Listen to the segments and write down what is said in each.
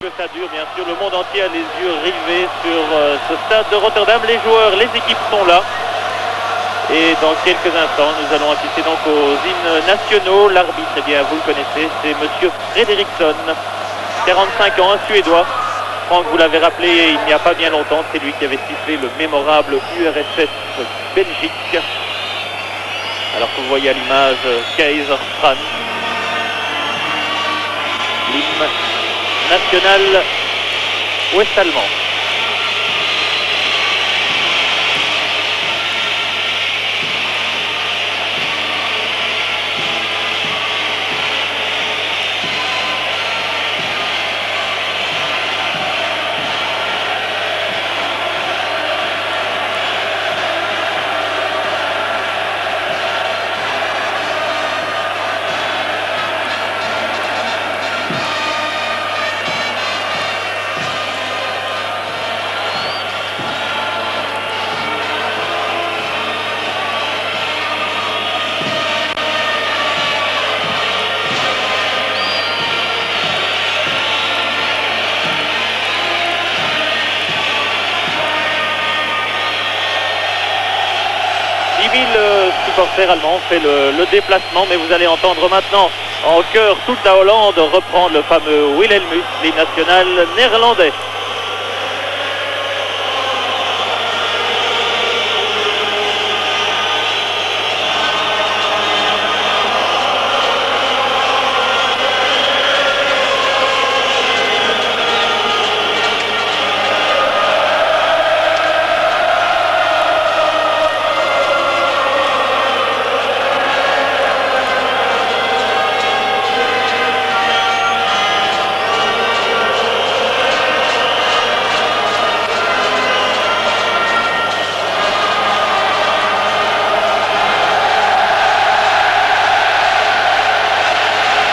Que ça dure, bien sûr, le monde entier a les yeux rivés sur ce stade de Rotterdam. Les joueurs, les équipes sont là. Et dans quelques instants, nous allons assister donc aux hymnes nationaux. L'arbitre, eh bien, vous le connaissez, c'est Monsieur Fredriksson, 45 ans, un Suédois. Franck, vous l'avez rappelé il n'y a pas bien longtemps, c'est lui qui avait sifflé le mémorable URSS Belgique. Alors que vous voyez à l'image Kaiser Franz, l'hymne national ouest-allemand. Supporters allemands fait le déplacement, mais vous allez entendre maintenant en chœur toute la Hollande reprendre le fameux Wilhelmus, l'hymne national néerlandais.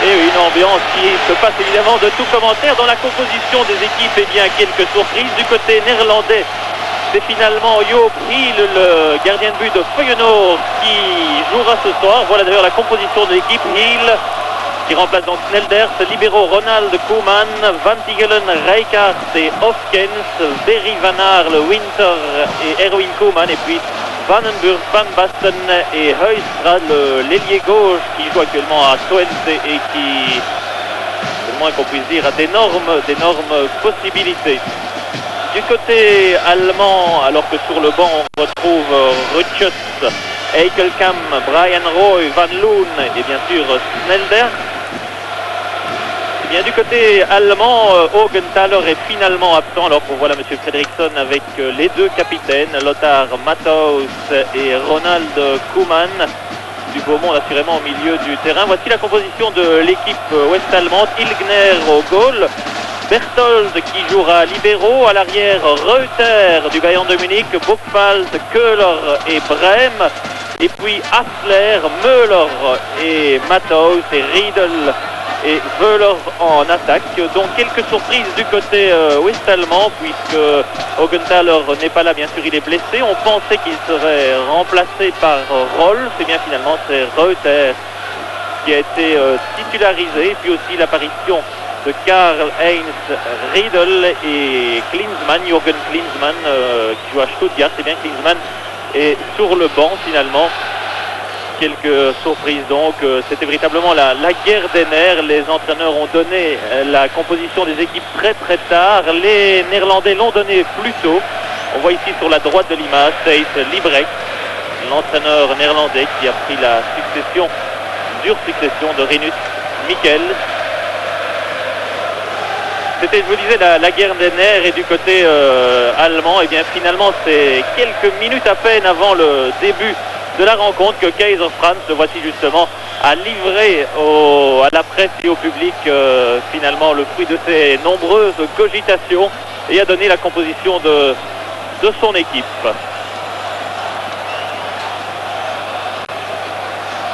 Une ambiance qui se passe évidemment de tout commentaire. Dans la composition des équipes, eh bien, quelques surprises. Du côté néerlandais, c'est finalement Joop Hiel, le gardien de but de Feyenoord, qui jouera ce soir. Voilà d'ailleurs la composition de l'équipe. Hiel qui remplace donc Snelders, libéraux Ronald Koeman, Van Tigelen, Rijkaard et Hofkens, Berry Van Aerle, Winter et Erwin Koeman, et puis Vandenburg, Van Basten et Huystra, l'ailier gauche qui joue actuellement à Twente et qui, c'est le moins qu'on puisse dire, a d'énormes possibilités. Du côté allemand, alors que sur le banc on retrouve Rutschus, Eikelkamp, Brian Roy, Van Loon et bien sûr Snelders. Bien, du côté allemand, Augenthaler est finalement absent, alors qu'on voit là M. Fredriksson avec les deux capitaines, Lothar Matthaus et Ronald Koeman. Du beau monde assurément au milieu du terrain. Voici la composition de l'équipe ouest-allemande. Ilgner au goal, Berthold qui jouera libéraux, à l'arrière Reuter du Bayern de Munich, Buchwald, Köhler et Brem, et puis Hassler, Müller et Matthaus et Riedel et Wöhler en attaque. Donc quelques surprises du côté ouest-allemand, puisque Augenthaler n'est pas là, bien sûr il est blessé. On pensait qu'il serait remplacé par Roll, c'est bien finalement c'est Reuter qui a été titularisé. Et puis aussi l'apparition de Karl-Heinz Riedel et Klinsmann, Jürgen Klinsmann qui joue à Stuttgart. C'est bien Klinsmann est sur le banc finalement. Quelques surprises donc, c'était véritablement la guerre des nerfs. Les entraîneurs ont donné la composition des équipes très tard. Les Néerlandais l'ont donné plus tôt. On voit ici sur la droite de l'image Thijs Liebrecht, l'entraîneur néerlandais qui a pris la dure succession de Rinus Michels. C'était, je vous disais, la guerre des nerfs. Et du côté allemand, et bien finalement c'est quelques minutes à peine avant le début de la rencontre que Kaiser Franz, le voici justement, a livré à la presse et au public finalement le fruit de ses nombreuses cogitations et a donné la composition de son équipe.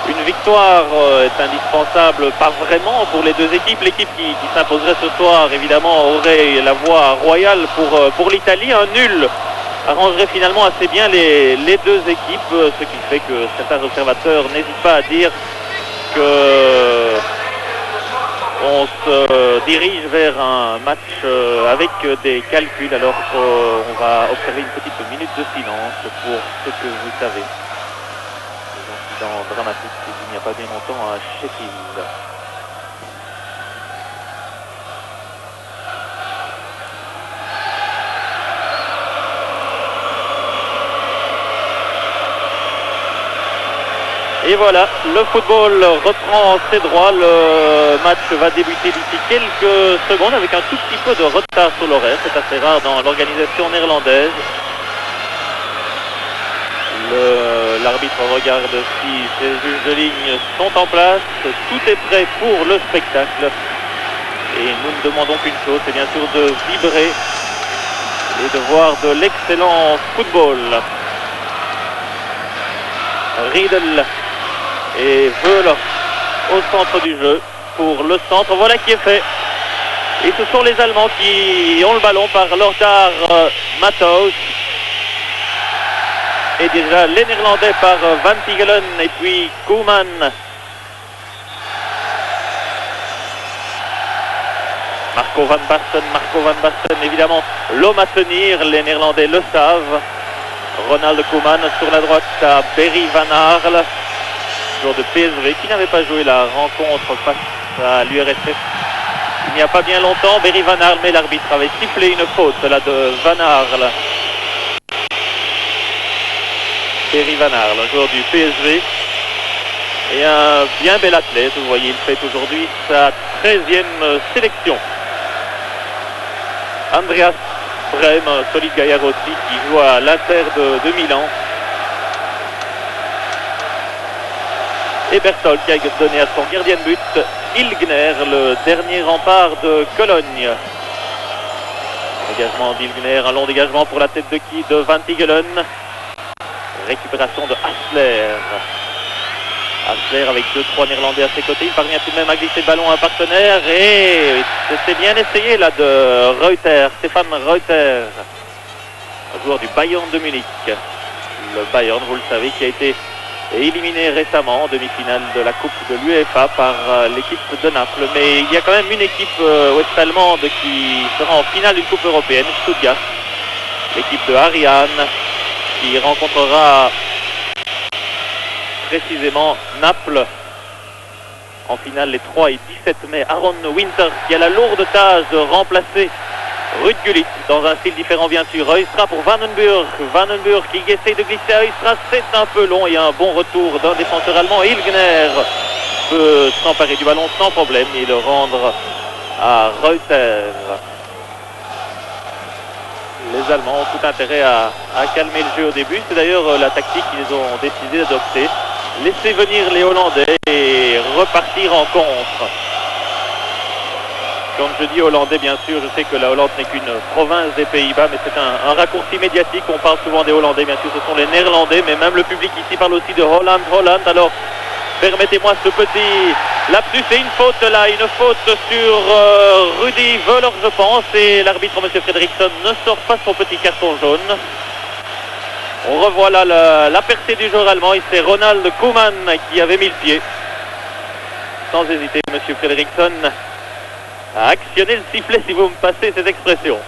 Une victoire est indispensable, pas vraiment pour les deux équipes. L'équipe qui s'imposerait ce soir, évidemment, aurait la voie royale pour l'Italie. Un nul arrangerait finalement assez bien les deux équipes, ce qui fait que certains observateurs n'hésitent pas à dire que On se dirige vers un match avec des calculs, alors qu'on va observer une petite minute de silence pour ce que vous savez. Des incidents dramatiques il n'y a pas bien longtemps à Sheffield. Et voilà, le football reprend ses droits, le match va débuter d'ici quelques secondes avec un tout petit peu de retard sur l'horaire, c'est assez rare dans l'organisation néerlandaise. L'arbitre regarde si ses juges de ligne sont en place, tout est prêt pour le spectacle. Et nous ne demandons qu'une chose, c'est bien sûr de vibrer et de voir de l'excellent football. Riedel et Veuler au centre du jeu pour le centre, voilà qui est fait. Et ce sont les Allemands qui ont le ballon par Lothar Matthaus. Et déjà les Néerlandais par Van Tigelen et puis Koeman. Marco van Basten, évidemment l'homme à tenir, les Néerlandais le savent. Ronald Koeman sur la droite à Berry Van Aerle, joueur de PSV qui n'avait pas joué la rencontre face à l'URSS il n'y a pas bien longtemps. Berry Van Aerle, mais l'arbitre avait sifflé une faute là de Van Aerle. Berry Van Aerle, un joueur du PSV et un bien bel athlète, vous voyez, il fait aujourd'hui sa 13e sélection. Andreas Brem, un solide gaillard aussi, qui joue à l'Inter de Milan. Et Berthold qui a donné à son gardien de but, Ilgner, le dernier rempart de Cologne. Dégagement d'Ilgner, un long dégagement pour la tête de Van Tigelen. Récupération de Hassler. Hassler avec 2-3 Néerlandais à ses côtés, il parvient tout de même à glisser le ballon à un partenaire et c'était bien essayé là de Reuter, Stéphane Reuter, un joueur du Bayern de Munich. Le Bayern, vous le savez, qui a été éliminé récemment en demi-finale de la Coupe de l'UEFA par l'équipe de Naples. Mais il y a quand même une équipe ouest-allemande qui sera en finale d'une Coupe européenne, Stuttgart, l'équipe de Ariane, qui rencontrera précisément Naples en finale les 3 et 17 mai. Aaron Winter qui a la lourde tâche de remplacer Ruud Gullit dans un style différent bien sûr. Huystra pour Vandenburg. Vandenburg qui essaie de glisser à Huystra, c'est un peu long et un bon retour d'un défenseur allemand. Ilgner peut s'emparer du ballon sans problème et le rendre à Reuter. Les Allemands ont tout intérêt à calmer le jeu au début. C'est d'ailleurs la tactique qu'ils ont décidé d'adopter. Laisser venir les Hollandais et repartir en contre. Quand je dis Hollandais, bien sûr, je sais que la Hollande n'est qu'une province des Pays-Bas, mais c'est un raccourci médiatique. On parle souvent des Hollandais, bien sûr, ce sont les Néerlandais, mais même le public ici parle aussi de Holland. Alors, permettez-moi ce petit lapsus et une faute là, une faute sur Rudi Völler, je pense, et l'arbitre, M. Fredriksson, ne sort pas son petit carton jaune. On revoit là la percée du joueur allemand, et c'est Ronald Koeman qui avait mis le pied. Sans hésiter, M. Fredriksson a actionné le sifflet, si vous me passez cette expression.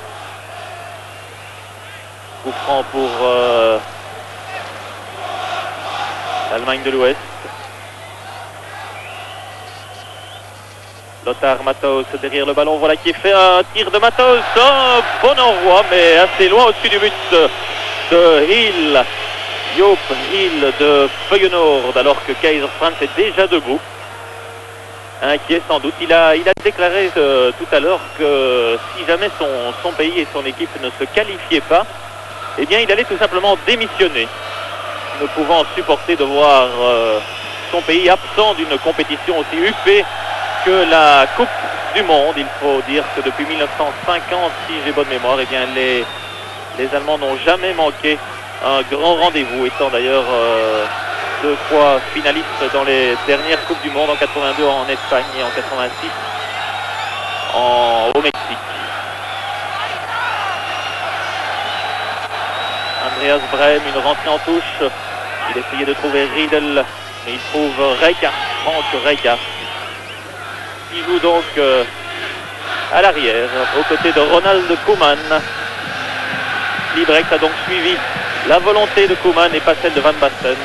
Coup franc pour l'Allemagne de l'Ouest. Lothar Matthaus derrière le ballon, voilà qui est fait, un tir de Matthaus, un bon envoi, mais assez loin au-dessus du but de Hill, Joop Hill de Feyenoord, alors que Kaiser Franz est déjà debout. Inquiet sans doute, il a déclaré tout à l'heure que si jamais son pays et son équipe ne se qualifiaient pas, eh bien il allait tout simplement démissionner, ne pouvant supporter de voir son pays absent d'une compétition aussi huppée que la Coupe du Monde. Il faut dire que depuis 1950, si j'ai bonne mémoire, eh bien les Allemands n'ont jamais manqué un grand rendez-vous, étant d'ailleurs 2 fois finalistes dans les dernières Coupes du Monde, en 82 en Espagne et en 86 au Mexique. Andreas Brem, une rentrée en touche. Il essayait de trouver Riedel, mais il trouve Rijkaard, Frank Rijkaard, qui joue donc à l'arrière, aux côtés de Ronald Koeman. Liebrecht a donc suivi la volonté de Koeman et pas celle de Van Basten.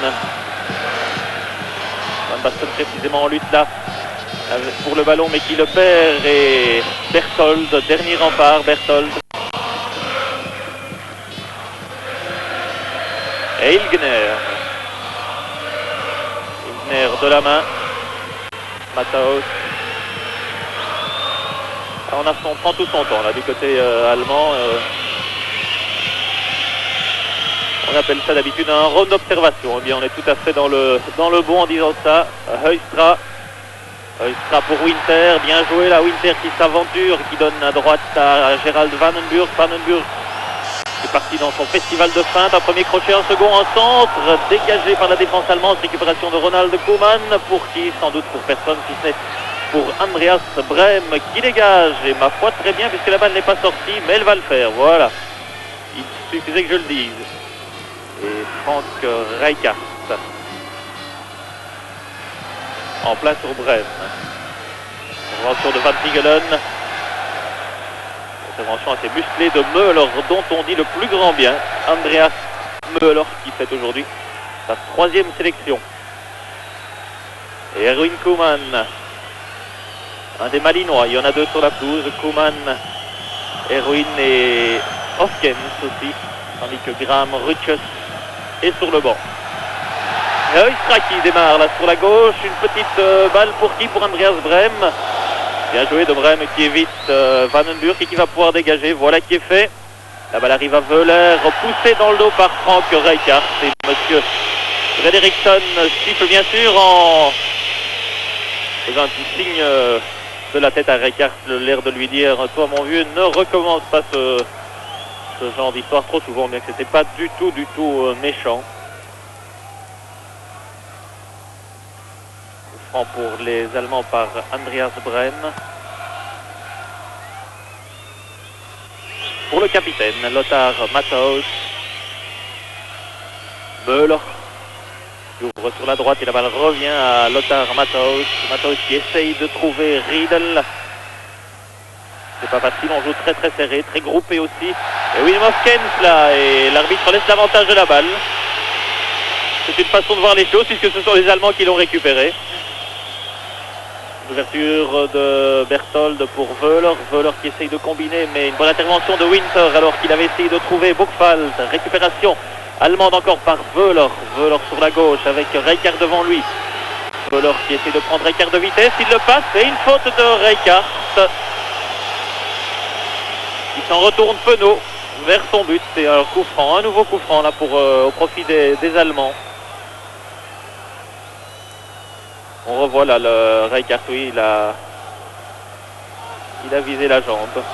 Van Basten précisément en lutte là pour le ballon, mais qui le perd, et Berthold, dernier rempart, Berthold. Et Ilgner. Ilgner de la main. Matthaus. On prend tout son temps là du côté allemand. On appelle ça d'habitude un round d'observation. Eh bien, on est tout à fait dans le bon en disant ça. Heustra pour Winter, bien joué là, Winter qui s'aventure, qui donne à droite à Gerald Vandenburg. Vandenburg est parti dans son festival de feinte, un premier crochet, un second, un centre, dégagé par la défense allemande, récupération de Ronald Koeman, pour qui, sans doute pour personne, si ce n'est pour Andreas Brem, qui dégage, et ma foi très bien, puisque la balle n'est pas sortie, mais elle va le faire, voilà. Il suffisait que je le dise. Et Frank Rijkaard en place sur Brem. Intervention de Van Tigelen. Intervention assez musclée de Möller, dont on dit le plus grand bien. Andreas Möller qui fait aujourd'hui sa 3e sélection. Et Erwin Koeman, un des Malinois. Il y en a 2 sur la pelouse. Koeman, Erwin et Hofkens aussi. Tandis que Graham Rutschus est sur le banc. Heustra qui démarre là sur la gauche, une petite balle pour qui? Pour Andreas Brem. Bien joué de Brem qui évite Vandenburg et qui va pouvoir dégager, voilà qui est fait. La balle arrive à Wöhler, poussée dans le dos par Frank Rijkaard. Et monsieur Fredriksson siffle bien sûr en faisant un petit signe de la tête à Rijkaard, l'air de lui dire: toi mon vieux, ne recommence pas ce genre d'histoire trop souvent, bien que c'était pas du tout méchant. Pour les Allemands par Andreas Brem. Pour le capitaine, Lothar Matthaus. Möller qui ouvre sur la droite et la balle revient à Lothar Matthaus. Matthaus qui essaye de trouver Riedel. C'est pas facile, on joue très serré, très groupé aussi. Et Wilhelm Hofkens là, et l'arbitre laisse l'avantage de la balle. C'est une façon de voir les choses puisque ce sont les Allemands qui l'ont récupéré. Ouverture de Berthold pour Wöhler. Wöhler qui essaye de combiner, mais une bonne intervention de Winter alors qu'il avait essayé de trouver Buchwald. Récupération allemande encore par Wöhler. Wöhler sur la gauche avec Rijkaard devant lui. Wöhler qui essaie de prendre Rijkaard de vitesse. Il le passe et une faute de Rijkaard. Il s'en retourne penaud vers son but. C'est un coup franc, un nouveau coup franc là pour au profit des Allemands. On revoit là le Rijkaard, oui, il a visé la jambe.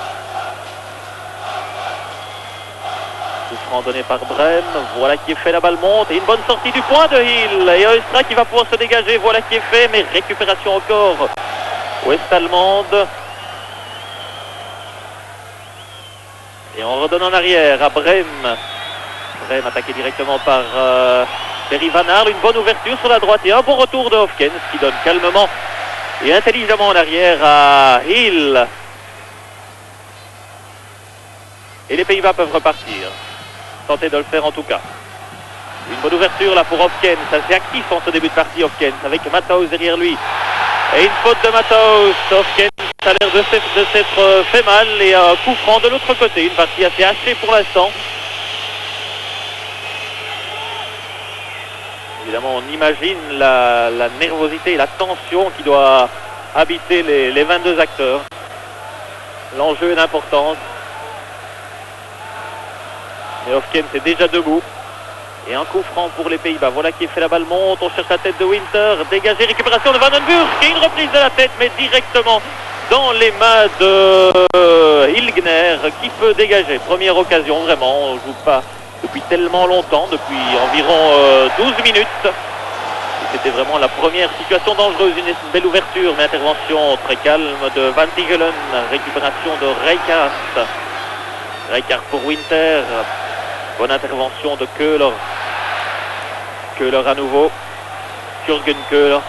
Coup franc donné par Brem, voilà qui est fait, la balle monte et une bonne sortie du point de Hill. Et Heustra qui va pouvoir se dégager, voilà qui est fait, mais récupération encore ouest-allemande. Et on redonne en arrière à Brem. Brem attaqué directement par Perry Van Aerle, une bonne ouverture sur la droite et un bon retour de Hofkens qui donne calmement et intelligemment en arrière à Hill. Et les Pays-Bas peuvent repartir. Tenter de le faire en tout cas. Une bonne ouverture là pour Hofkens, assez actif en ce début de partie Hofkens avec Matthaus derrière lui. Et une faute de Matthaus. Hofkens a l'air de s'être fait mal et un coup franc de l'autre côté. Une partie assez hachée pour l'instant. Évidemment, on imagine la nervosité et la tension qui doit habiter les 22 acteurs. L'enjeu est d'importance. Mais Hofkens est déjà debout. Et un coup franc pour les Pays-Bas. Voilà qui est fait, la balle monte. On cherche la tête de Winter. Dégagé, récupération de Vandenburg. Et une reprise de la tête, mais directement dans les mains de Ilgner qui peut dégager. Première occasion, vraiment. On ne joue pas depuis tellement longtemps, depuis environ 12 minutes. C'était vraiment la première situation dangereuse, une belle ouverture, mais intervention très calme de Van Tigelen, récupération de Rijkaard. Rijkaard pour Winter, bonne intervention de Köhler. Köhler à nouveau, Jürgen Köhler,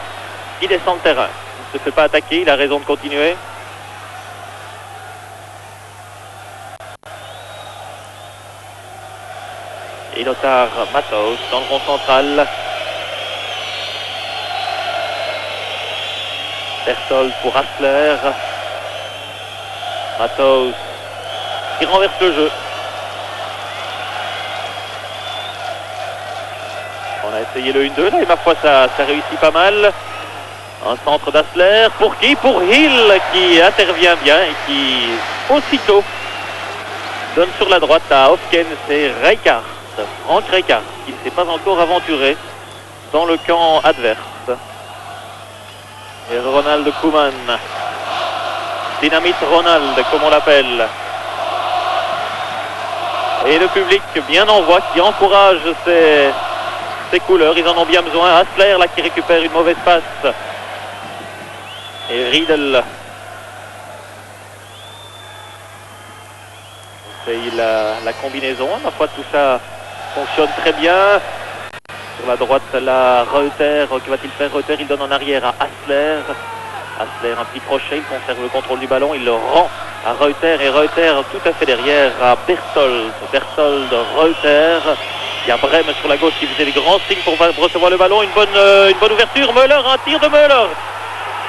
qui descend le terrain. ne se fait pas attaquer, il a raison de continuer. Et Lothar Matthaus dans le rond central. Berthold pour Hassler. Matthaus qui renverse le jeu. On a essayé le 1-2 là et ma foi ça réussit pas mal. Un centre d'Hassler. Pour qui? Pour Hill qui intervient bien et qui aussitôt donne sur la droite à Hofkens et Reichardt. Frank Reichardt qui ne s'est pas encore aventuré dans le camp adverse. Et Ronald Koeman. Dynamite Ronald comme on l'appelle. Et le public bien en voix qui encourage ces couleurs. Ils en ont bien besoin. Hassler là qui récupère une mauvaise passe. Et Riedel essaye la combinaison. Ma foi tout ça fonctionne très bien. Sur la droite, la Reuter, que va-t-il faire? Reuter, il donne en arrière à Hassler. Hassler, un petit crochet, il conserve le contrôle du ballon, il le rend à Reuter. Et Reuter tout à fait derrière à Berthold. Berthold, Reuter. Il y a Brem sur la gauche qui faisait les grands signes pour recevoir le ballon. Une bonne ouverture. Müller, un tir de Müller.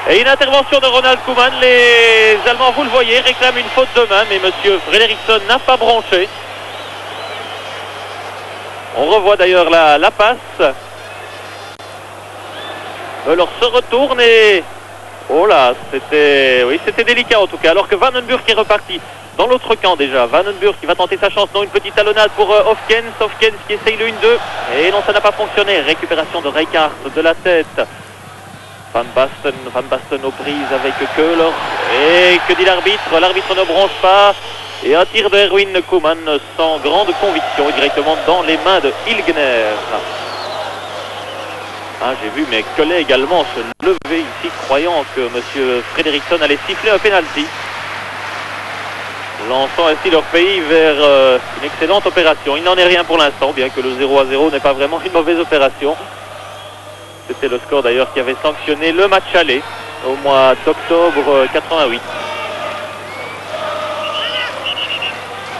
Et une intervention de Ronald Koeman. Les Allemands, vous le voyez, réclament une faute de main, mais M. Fredriksson n'a pas bronché. On revoit d'ailleurs la passe. Müller se retourne et... Oh là, c'était délicat en tout cas. Alors que Vandenburg est reparti dans l'autre camp déjà. Vandenburg qui va tenter sa chance. Non, une petite talonnade pour Hofkens. Hofkens qui essaye le 1-2. Et non, ça n'a pas fonctionné. Récupération de Reichardt de la tête. Van Basten aux prises avec Köhler. Et que dit l'arbitre? L'arbitre ne bronche pas. Et un tir de Erwin Koeman sans grande conviction directement dans les mains de Ilgner. Ah, j'ai vu mes collègues également se lever ici croyant que M. Fredriksson allait siffler un pénalty. Lançant ainsi leur pays vers une excellente opération. Il n'en est rien pour l'instant, bien que le 0-0 n'est pas vraiment une mauvaise opération. C'était le score d'ailleurs qui avait sanctionné le match aller au mois d'octobre 88.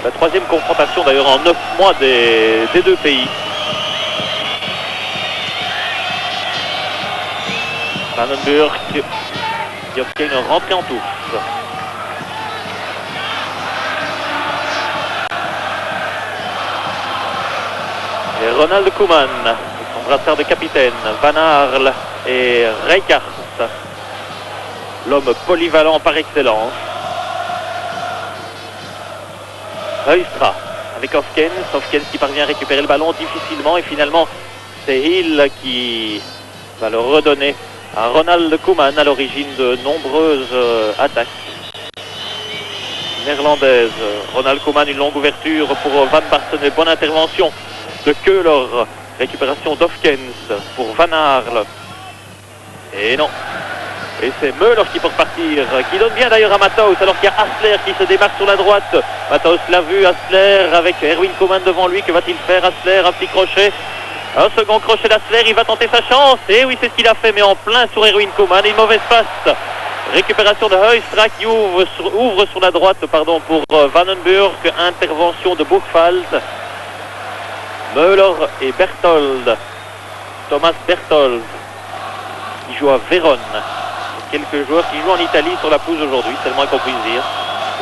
La troisième confrontation d'ailleurs en 9 mois des deux pays. Vandenburg qui obtient une rentrée en touche. Et Ronald Koeman, son brassard de capitaine, Van Aerle et Reichardt, l'homme polyvalent par excellence. Heustra avec Hofkens qui parvient à récupérer le ballon difficilement et finalement c'est Hill qui va le redonner à Ronald Koeman à l'origine de nombreuses attaques néerlandaises. Ronald Koeman, une longue ouverture pour Van Basten, bonne intervention de Köhler, récupération d'Hofkens pour Van Aerle. Et non. Et c'est Müller qui peut repartir, qui donne bien d'ailleurs à Matthaus, alors qu'il y a Hassler qui se démarque sur la droite. Matthaus l'a vu, Hassler avec Erwin Koeman devant lui. Que va-t-il faire? Hassler, un petit crochet. Un second crochet d'Hassler, il va tenter sa chance. Et oui, c'est ce qu'il a fait, mais en plein sur Erwin Koeman. Une mauvaise passe. Récupération de Heustra qui ouvre sur la droite pour Vandenburg. Intervention de Buchwald. Müller et Berthold. Thomas Berthold qui joue à Vérone. Quelques joueurs qui jouent en Italie sur la pelouse aujourd'hui, c'est le moins qu'on puisse dire.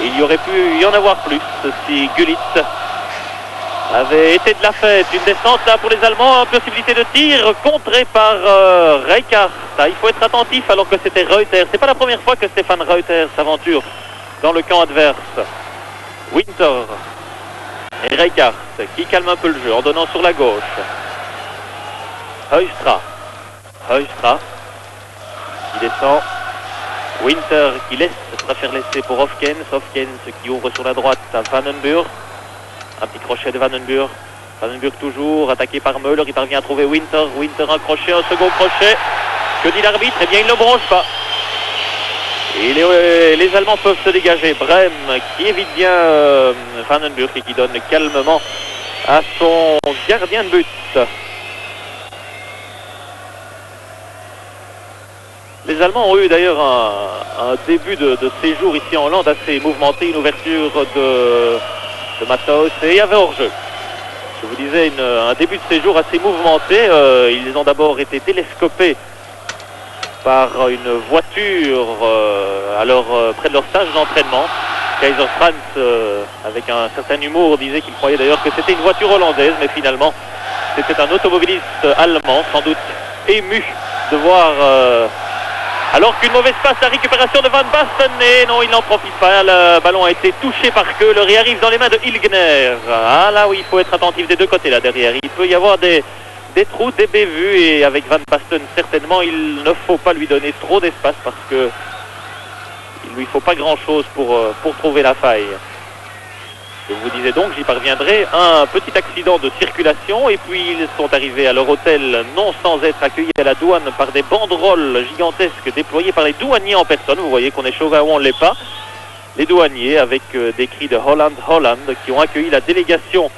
Et il y aurait pu y en avoir plus si Gullit avait été de la fête. Une descente là pour les Allemands, possibilité de tir contrée par Reichardt. Il faut être attentif alors que c'était Reuter. C'est pas la première fois que Stefan Reuter s'aventure dans le camp adverse. Winter et Reichardt qui calme un peu le jeu en donnant sur la gauche. Heustra qui descend. Winter qui préfère laisser pour Hofkens qui ouvre sur la droite à Vandenburg. Un petit crochet de Vandenburg. Vandenburg toujours attaqué par Müller. Il parvient à trouver Winter. Un crochet, un second crochet. Que dit l'arbitre? Eh bien, il ne bronche pas. Et les Allemands peuvent se dégager. Brem qui évite bien Vandenburg et qui donne calmement à son gardien de but. Les Les Allemands ont eu d'ailleurs un début de séjour ici en Hollande assez mouvementé, une ouverture de Matthaus et il y avait hors-jeu. Je vous disais un début de séjour assez mouvementé. Ils ont d'abord été télescopés par une voiture près de leur stage d'entraînement. Kaiser Franz, avec un certain humour, disait qu'il croyait d'ailleurs que c'était une voiture hollandaise, mais finalement c'était un automobiliste allemand, sans doute ému de voir... alors qu'une mauvaise passe, la récupération de Van Basten, et non, il n'en profite pas. Le ballon a été touché par queue, le riz arrive dans les mains de Ilgner. Ah là oui, il faut être attentif des deux côtés là derrière. Il peut y avoir des trous, des bévues, et avec Van Basten, certainement, il ne faut pas lui donner trop d'espace parce que il lui faut pas grand-chose pour trouver la faille. Je vous disais donc, j'y parviendrai, un petit accident de circulation et puis ils sont arrivés à leur hôtel non sans être accueillis à la douane par des banderoles gigantesques déployées par les douaniers en personne. Vous voyez qu'on est chauvin ou on ne l'est pas. Les douaniers avec des cris de Holland, Holland qui ont accueilli la délégation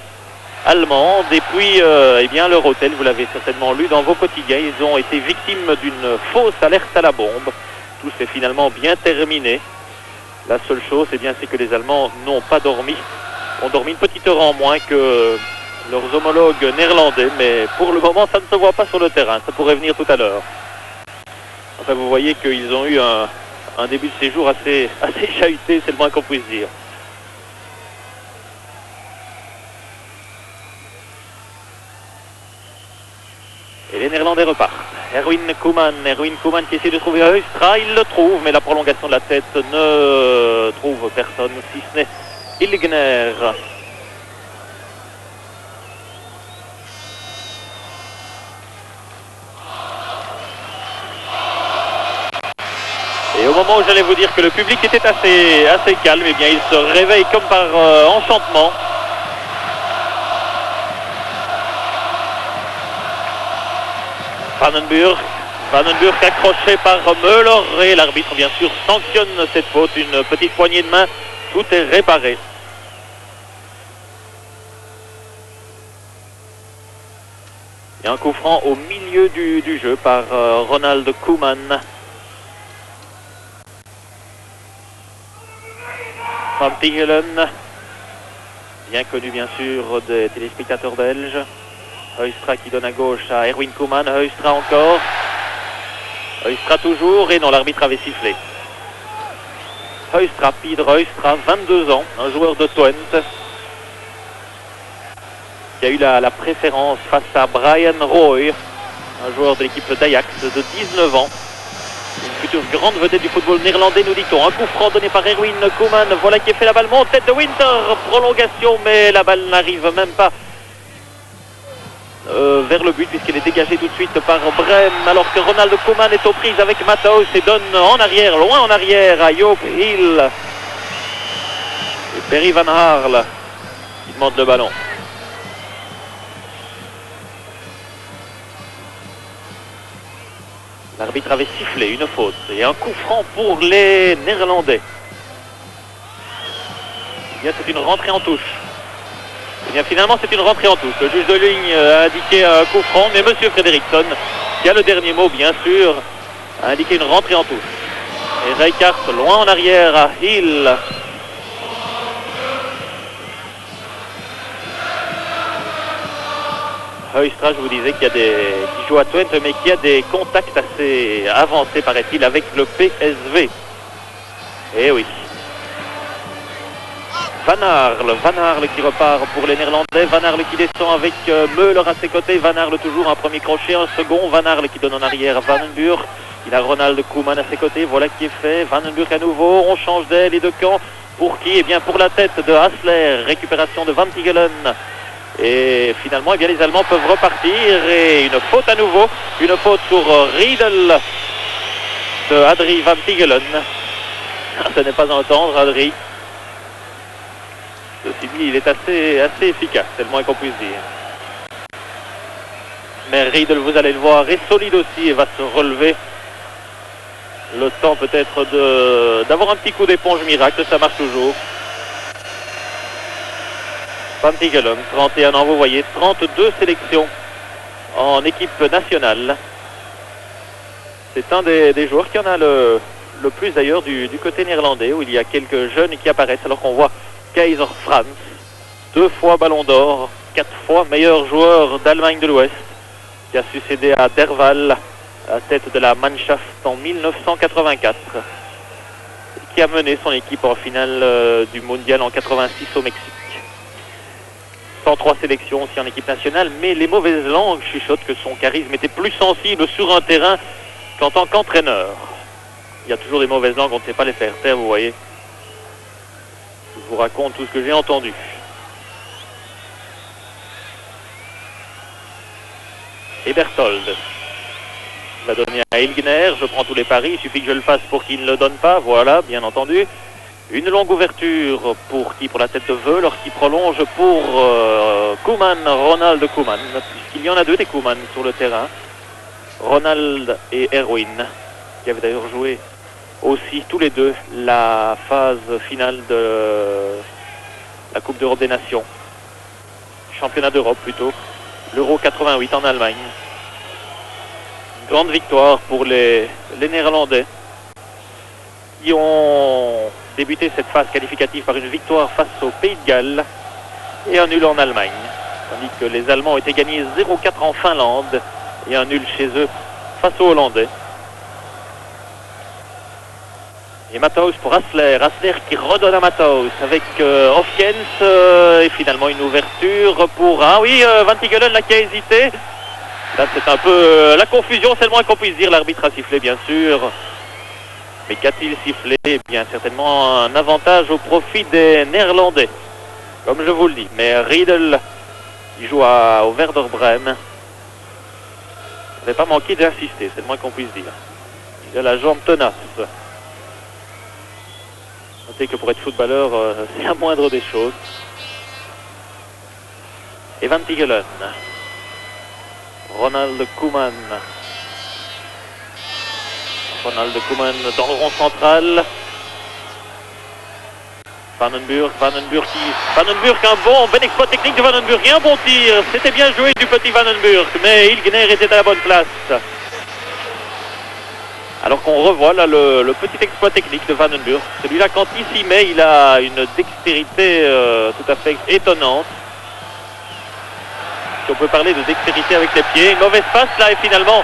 allemande et puis eh bien leur hôtel, vous l'avez certainement lu dans vos quotidiens, ils ont été victimes d'une fausse alerte à la bombe. Tout s'est finalement bien terminé. La seule chose, eh bien, c'est que les Allemands n'ont pas dormi. Ont dormi une petite heure en moins que leurs homologues néerlandais, mais pour le moment, ça ne se voit pas sur le terrain. Ça pourrait venir tout à l'heure. Enfin, vous voyez qu'ils ont eu un début de séjour assez chahuté, c'est le moins qu'on puisse dire. Et les Néerlandais repartent. Erwin Koeman qui essaie de trouver Heustra, il le trouve, mais la prolongation de la tête ne trouve personne, si ce n'est Ilgner. Et au moment où j'allais vous dire que le public était assez calme, eh bien il se réveille comme par enchantement. Vandenburg accroché par Müller et l'arbitre bien sûr sanctionne cette faute, une petite poignée de main, tout est réparé. Et un coup franc au milieu du jeu par Ronald Koeman. Van Tigelen, bien connu bien sûr des téléspectateurs belges. Heustra qui donne à gauche à Erwin Koeman, Heustra encore. Heustra toujours, et non, l'arbitre avait sifflé. Heustra, Pieter Heustra, 22 ans, un joueur de Twente, qui a eu la préférence face à Brian Roy, un joueur de l'équipe d'Ajax de 19 ans. Une future grande vedette du football néerlandais, nous dit-on. Un coup franc donné par Erwin Koeman, voilà qui est fait la balle, monte tête de Winter, prolongation, mais la balle n'arrive même pas vers le but puisqu'elle est dégagée tout de suite par Brem, alors que Ronald Koeman est aux prises avec Matthaus et donne en arrière, loin en arrière à Joop Hill. Et Perry Van Harl qui demande le ballon. L'arbitre avait sifflé une faute et un coup franc pour les Néerlandais. Eh bien, c'est une rentrée en touche. Eh bien, finalement, c'est une rentrée en touche. Le juge de ligne a indiqué un coup franc, mais M. Fredriksson, qui a le dernier mot, bien sûr, a indiqué une rentrée en touche. Et Rijkaard, loin en arrière à Hill. Heustra, je vous disais qu'il joue à Twente, mais qui a des contacts assez avancés, paraît-il, avec le PSV. Eh oui. Van Harl qui repart pour les Néerlandais. Van Harl qui descend avec Müller à ses côtés. Van Harl toujours un premier crochet, un second. Van Harl qui donne en arrière à Vandenburg. Il a Ronald Koeman à ses côtés. Voilà qui est fait. Vandenburg à nouveau. On change d'aile et de camp. Pour qui? Eh bien pour la tête de Hassler. Récupération de Van Tigelen. Et finalement, eh bien, les Allemands peuvent repartir. Et une faute à nouveau. Une faute sur Riedel de Adrie Van Tigelen. Ce n'est pas à entendre, Adrie. Ceci dit, il est assez efficace, c'est le moins qu'on puisse dire. Mais Riedel, vous allez le voir, est solide aussi et va se relever. Le temps peut-être d'avoir un petit coup d'éponge miracle, ça marche toujours. Van Tigelen, 31 ans, vous voyez, 32 sélections en équipe nationale. C'est un des joueurs qui en a le plus d'ailleurs du côté néerlandais, où il y a quelques jeunes qui apparaissent, alors qu'on voit Kaiser Franz, 2 fois Ballon d'Or, 4 fois meilleur joueur d'Allemagne de l'Ouest, qui a succédé à Derval à la tête de la Mannschaft en 1984, qui a mené son équipe en finale du mondial en 86 au Mexique. 103 sélections aussi en équipe nationale, mais les mauvaises langues chuchotent que son charisme était plus sensible sur un terrain qu'en tant qu'entraîneur. Il y a toujours des mauvaises langues, on ne sait pas les faire taire, vous voyez. Je vous raconte tout ce que j'ai entendu. Et Berthold va donner à Ilgner, je prends tous les paris, il suffit que je le fasse pour qu'il ne le donne pas, voilà, bien entendu. Une longue ouverture pour qui? Pour la tête de Veuler, qui prolonge pour Koeman, Ronald Koeman, puisqu'il y en a 2 des Koeman sur le terrain. Ronald et Erwin, qui avaient d'ailleurs joué aussi tous les 2 la phase finale de la Coupe d'Europe des Nations. Championnat d'Europe plutôt, l'Euro 88 en Allemagne. Une grande victoire pour les Néerlandais, qui ont débuté cette phase qualificative par une victoire face au Pays de Galles et un nul en Allemagne. Tandis que les Allemands étaient gagnés 0-4 en Finlande et un nul chez eux face aux Hollandais. Et Matthaus pour Hassler. Hassler qui redonne à Matthaus avec Hofkens et finalement une ouverture pour... Ah oui, Van Tigelen là qui a hésité. Là c'est un peu la confusion, c'est le moins qu'on puisse dire. L'arbitre a sifflé bien sûr. Mais qu'a-t-il sifflé? Eh bien certainement un avantage au profit des Néerlandais, comme je vous le dis. Mais Riedel, il joue au Werder Bremen, n'avait pas manqué d'insister, c'est le moins qu'on puisse dire. Il a la jambe tenace. Notez que pour être footballeur, c'est la moindre des choses. Et Van Tigelen, Ronald Koeman. Ronald Koeman dans le rond central. Vandenburg, un bon exploit technique de Vandenburg et un bon tir. C'était bien joué du petit Vandenburg, mais Ilgner était à la bonne place. Alors qu'on revoit là le petit exploit technique de Vandenburg. Celui-là, quand il s'y met, il a une dextérité tout à fait étonnante. Si on peut parler de dextérité avec les pieds. Une mauvaise passe là et finalement...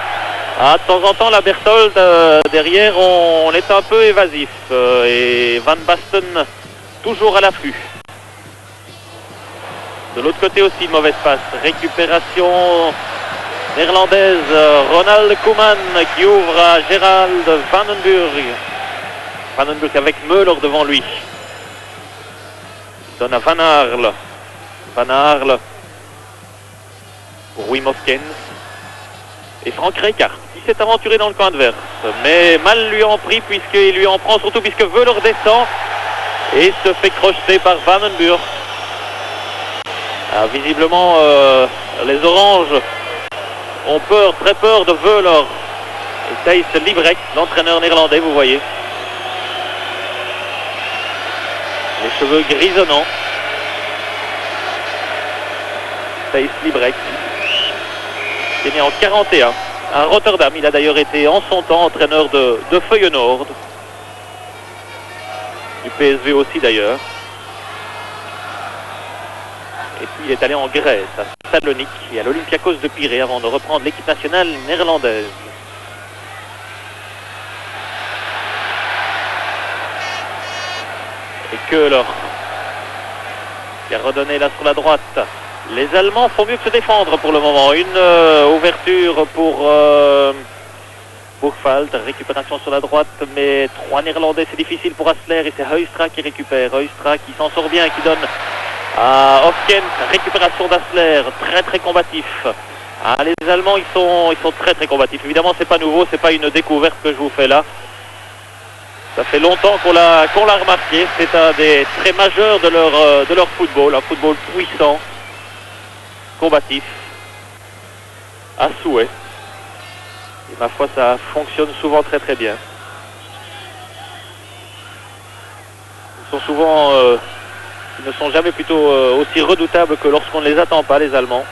Ah, de temps en temps, la Berthold, derrière, on est un peu évasif. Et Van Basten, toujours à l'affût. De l'autre côté aussi, mauvaise passe. Récupération néerlandaise. Ronald Koeman qui ouvre à Gerald Vandenburg. Vandenburg avec Müller devant lui. Il donne à Van Aerle. Van Aerle pour Wim Hofkens. Et Frank Rijkaard qui s'est aventuré dans le camp adverse, mais mal lui en pris puisqu'il lui en prend, surtout puisque Veuler descend et se fait crocheter par Vandenburg. Ah, visiblement, les Oranges ont peur, très peur de Veuler. Et Thijs Liebrecht, l'entraîneur néerlandais, vous voyez. Les cheveux grisonnants. Thijs Liebrecht. Il est né en 41 à Rotterdam. Il a d'ailleurs été en son temps entraîneur de Feyenoord. Du PSV aussi d'ailleurs. Et puis il est allé en Grèce, à Salonique et à l'Olympiakos de Pirée avant de reprendre l'équipe nationale néerlandaise. Et Köhler qui a redonné là sur la droite. Les Allemands font mieux que se défendre pour le moment. Une ouverture pour Buchwald, récupération sur la droite, mais 3 Néerlandais, c'est difficile pour Hassler et c'est Heustra qui récupère. Heustra qui s'en sort bien, qui donne à Hofkens, récupération d'Hassler, très très combatif. Ah, les Allemands, ils sont très très combatifs. Évidemment, c'est pas nouveau, c'est pas une découverte que je vous fais là. Ça fait longtemps qu'on l'a remarqué. C'est un des traits majeurs de leur football, un football puissant, combatif, à souhait. Et ma foi, ça fonctionne souvent très très bien. Ils ne sont jamais plutôt aussi redoutables que lorsqu'on ne les attend pas, les Allemands.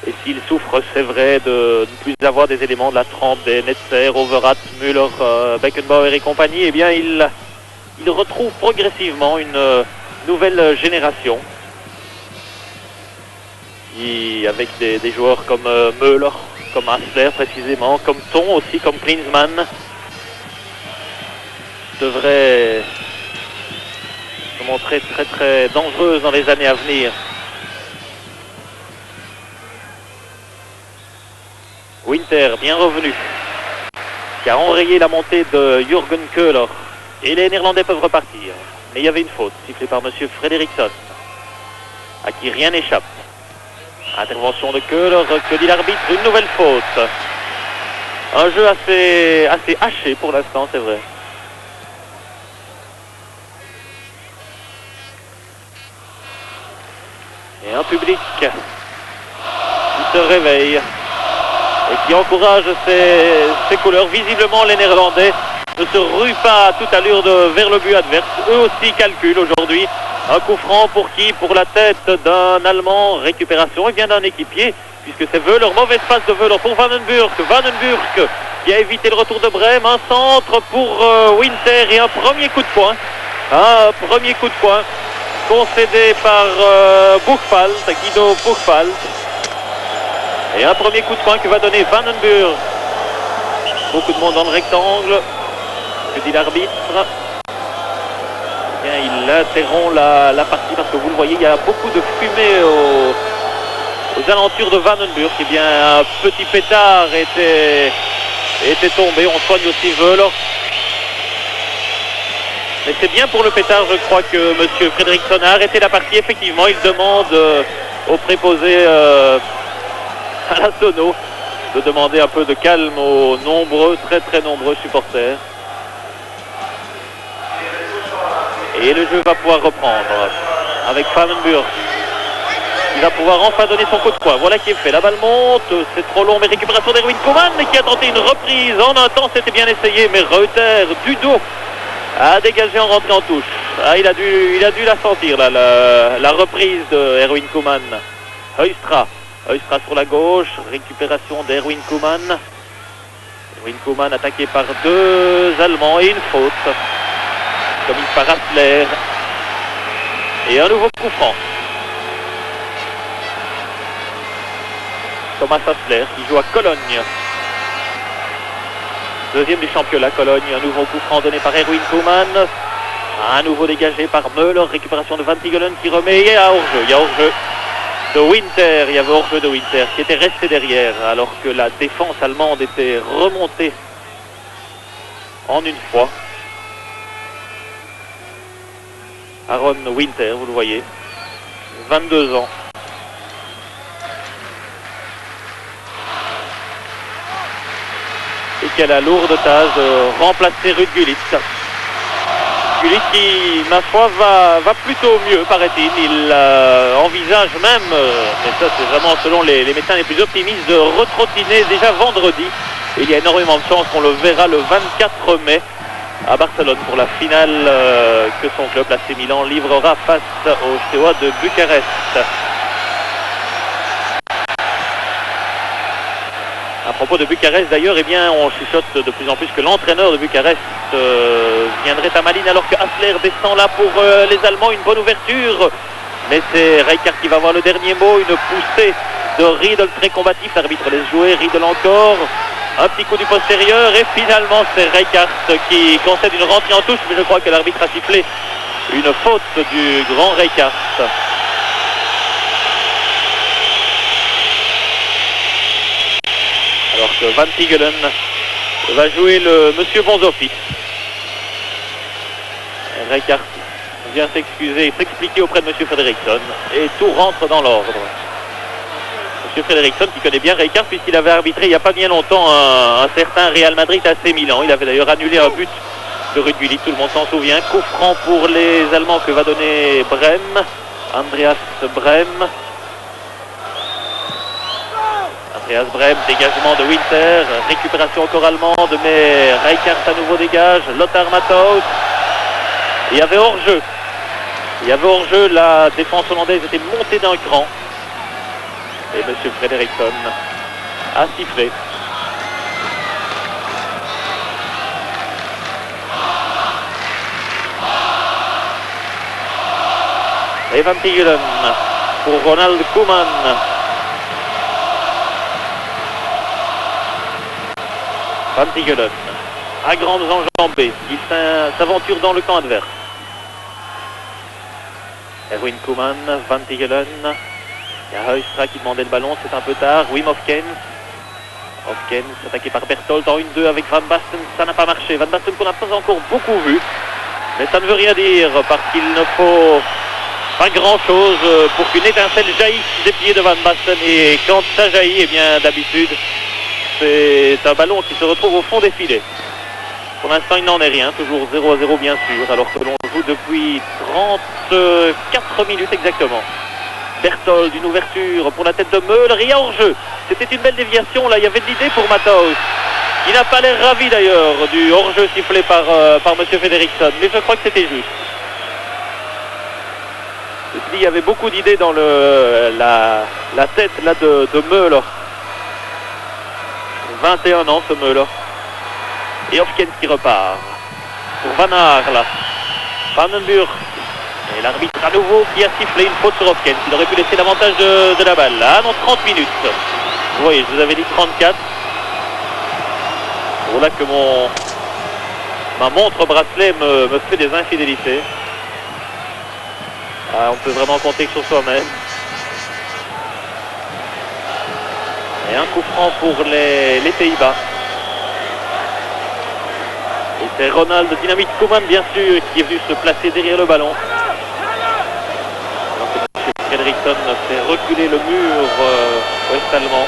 Et s'il souffre, c'est vrai, de ne plus avoir des éléments de la trempe des Netzer, Overath, Müller, Beckenbauer et compagnie, eh bien il retrouve progressivement une nouvelle génération. Qui, avec des joueurs comme Müller, comme Hassler précisément, comme Thon aussi, comme Klinsmann, devrait se montrer très très dangereuse dans les années à venir. Winter, bien revenu, qui a enrayé la montée de Jürgen Köhler. Et les Néerlandais peuvent repartir. Mais il y avait une faute, sifflée par M. Fredriksson, à qui rien n'échappe. Intervention de Köhler, que dit l'arbitre? Une nouvelle faute. Un jeu assez haché pour l'instant, c'est vrai. Et un public qui se réveille et qui encourage ses couleurs. Visiblement, les Néerlandais ne se ruent pas à toute allure vers le but adverse. Eux aussi calculent aujourd'hui. Un coup franc pour qui? Pour la tête d'un Allemand. Récupération et bien d'un équipier, puisque c'est Wöhler. Mauvaise passe de Wöhler pour Vandenburg. Vandenburg qui a évité le retour de Brême. Un centre pour Winter et un premier coup de poing. Un premier coup de poing concédé par Buchwald, Guido Buchwald. Et un premier coup de poing que va donner Vandenburg. Beaucoup de monde dans le rectangle. Que dit l'arbitre? Bien, il interrompt la partie parce que vous le voyez, il y a beaucoup de fumée aux alentours de Vandenburg. Et bien, un petit pétard était tombé. On soigne aussi Wöhler. Mais c'est bien pour le pétard, je crois que M. Fredriksson a arrêté la partie. Effectivement, il demande au préposé à la sono de demander un peu de calme aux nombreux, très très nombreux supporters. Et le jeu va pouvoir reprendre avec Vandenburg. Il va pouvoir enfin donner son coup de poing. Voilà qui est fait. La balle monte. C'est trop long, mais récupération d'Erwin Koeman, mais qui a tenté une reprise. En un temps, c'était bien essayé, mais Reuter, du dos, a dégagé en rentrant en touche. Ah, il a dû la sentir, là, la reprise de Erwin Koeman. Heustra sur la gauche. Récupération d'Erwin Koeman. Erwin Koeman attaqué par deux Allemands et une faute. Commis par Hassler. Et un nouveau coup franc. Thomas Hassler qui joue à Cologne. Deuxième du championnat, Cologne. Un nouveau coup franc donné par Erwin Koeman. À nouveau dégagé par Müller. Récupération de Van Tigelen qui remet. Il y a hors-jeu. Il y a hors-jeu de Winter. Il y avait hors-jeu de Winter qui était resté derrière alors que la défense allemande était remontée en une fois. Aaron Winter, vous le voyez, 22 ans. Et qui a la lourde tâche de remplacer Ruud Gullit. Gullit qui, ma foi, va plutôt mieux, paraît-il. Il envisage même, mais ça c'est vraiment selon les médecins les plus optimistes, de retrottiner déjà vendredi. Et il y a énormément de chances qu'on le verra le 24 mai. À Barcelone pour la finale que son club, l'AC Milan, livrera face au Steaua de Bucarest. À propos de Bucarest d'ailleurs, eh bien, on chuchote de plus en plus que l'entraîneur de Bucarest viendrait à Malines alors que Hassler descend là pour les Allemands. Une bonne ouverture, mais c'est Rijkaard qui va avoir le dernier mot. Une poussée de Riedel très combatif, l'arbitre laisse jouer, Riedel encore. Un petit coup du postérieur et finalement c'est Rijkaard qui concède une rentrée en touche, mais je crois que l'arbitre a sifflé une faute du grand Rijkaard. Alors que Van Tigelen va jouer le Monsieur Bonzoffice. Rijkaard vient s'excuser et s'expliquer auprès de Monsieur Fredriksson et tout rentre dans l'ordre. Monsieur Fredriksson qui connaît bien Rijkaard puisqu'il avait arbitré il n'y a pas bien longtemps un certain Real Madrid AC Milan. Il avait d'ailleurs annulé un but de Ruud Gullit, tout le monde s'en souvient. Coup franc pour les Allemands que va donner Brême. Andreas Brême. Andreas Brême, dégagement de Winter, récupération encore allemande, mais Rijkaard à nouveau dégage. Lothar Matthaus. Il y avait hors-jeu. La défense hollandaise était montée d'un cran. Et M. Fredriksson a sifflé. Et Van Tigelen pour Ronald Koeman. Van Tigelen, à grandes enjambées, il s'aventure dans le camp adverse. Erwin Koeman, Van Tigelen, il y a Huistra qui demandait le ballon, c'est un peu tard. Wim Hofkens. Hofkens attaqué par Berthold en 1-2 avec Van Basten, ça n'a pas marché. Van Basten qu'on n'a pas encore beaucoup vu, mais ça ne veut rien dire parce qu'il ne faut pas grand chose pour qu'une étincelle jaillisse des pieds de Van Basten. Et quand ça jaillit, eh bien d'habitude, c'est un ballon qui se retrouve au fond des filets. Pour l'instant, il n'en est rien, toujours 0-0 bien sûr, alors que l'on joue depuis 34 minutes exactement. Berthold, une ouverture pour la tête de Meul, rien hors-jeu. C'était une belle déviation, là il y avait de l'idée pour Matthaus. Il n'a pas l'air ravi d'ailleurs du hors-jeu sifflé par M. Fredriksson, mais je crois que c'était juste. Il y avait beaucoup d'idées dans la tête là, de Meul. 21 ans ce Meul. Et Hofkens qui repart pour Van Aerle. Vandenburg. Et l'arbitre à nouveau qui a sifflé une faute sur Hofkens. Il aurait pu laisser l'avantage de la balle. Ah non, 30 minutes. Vous voyez, je vous avais dit 34. Voilà que ma montre bracelet me fait des infidélités. Ah, on peut vraiment compter que sur soi-même. Et un coup franc pour les Pays-Bas. Et c'est Ronald Dynamite Koeman, bien sûr, qui est venu se placer derrière le ballon. Alors que M. Fredriksson fait reculer le mur ouest-allemand.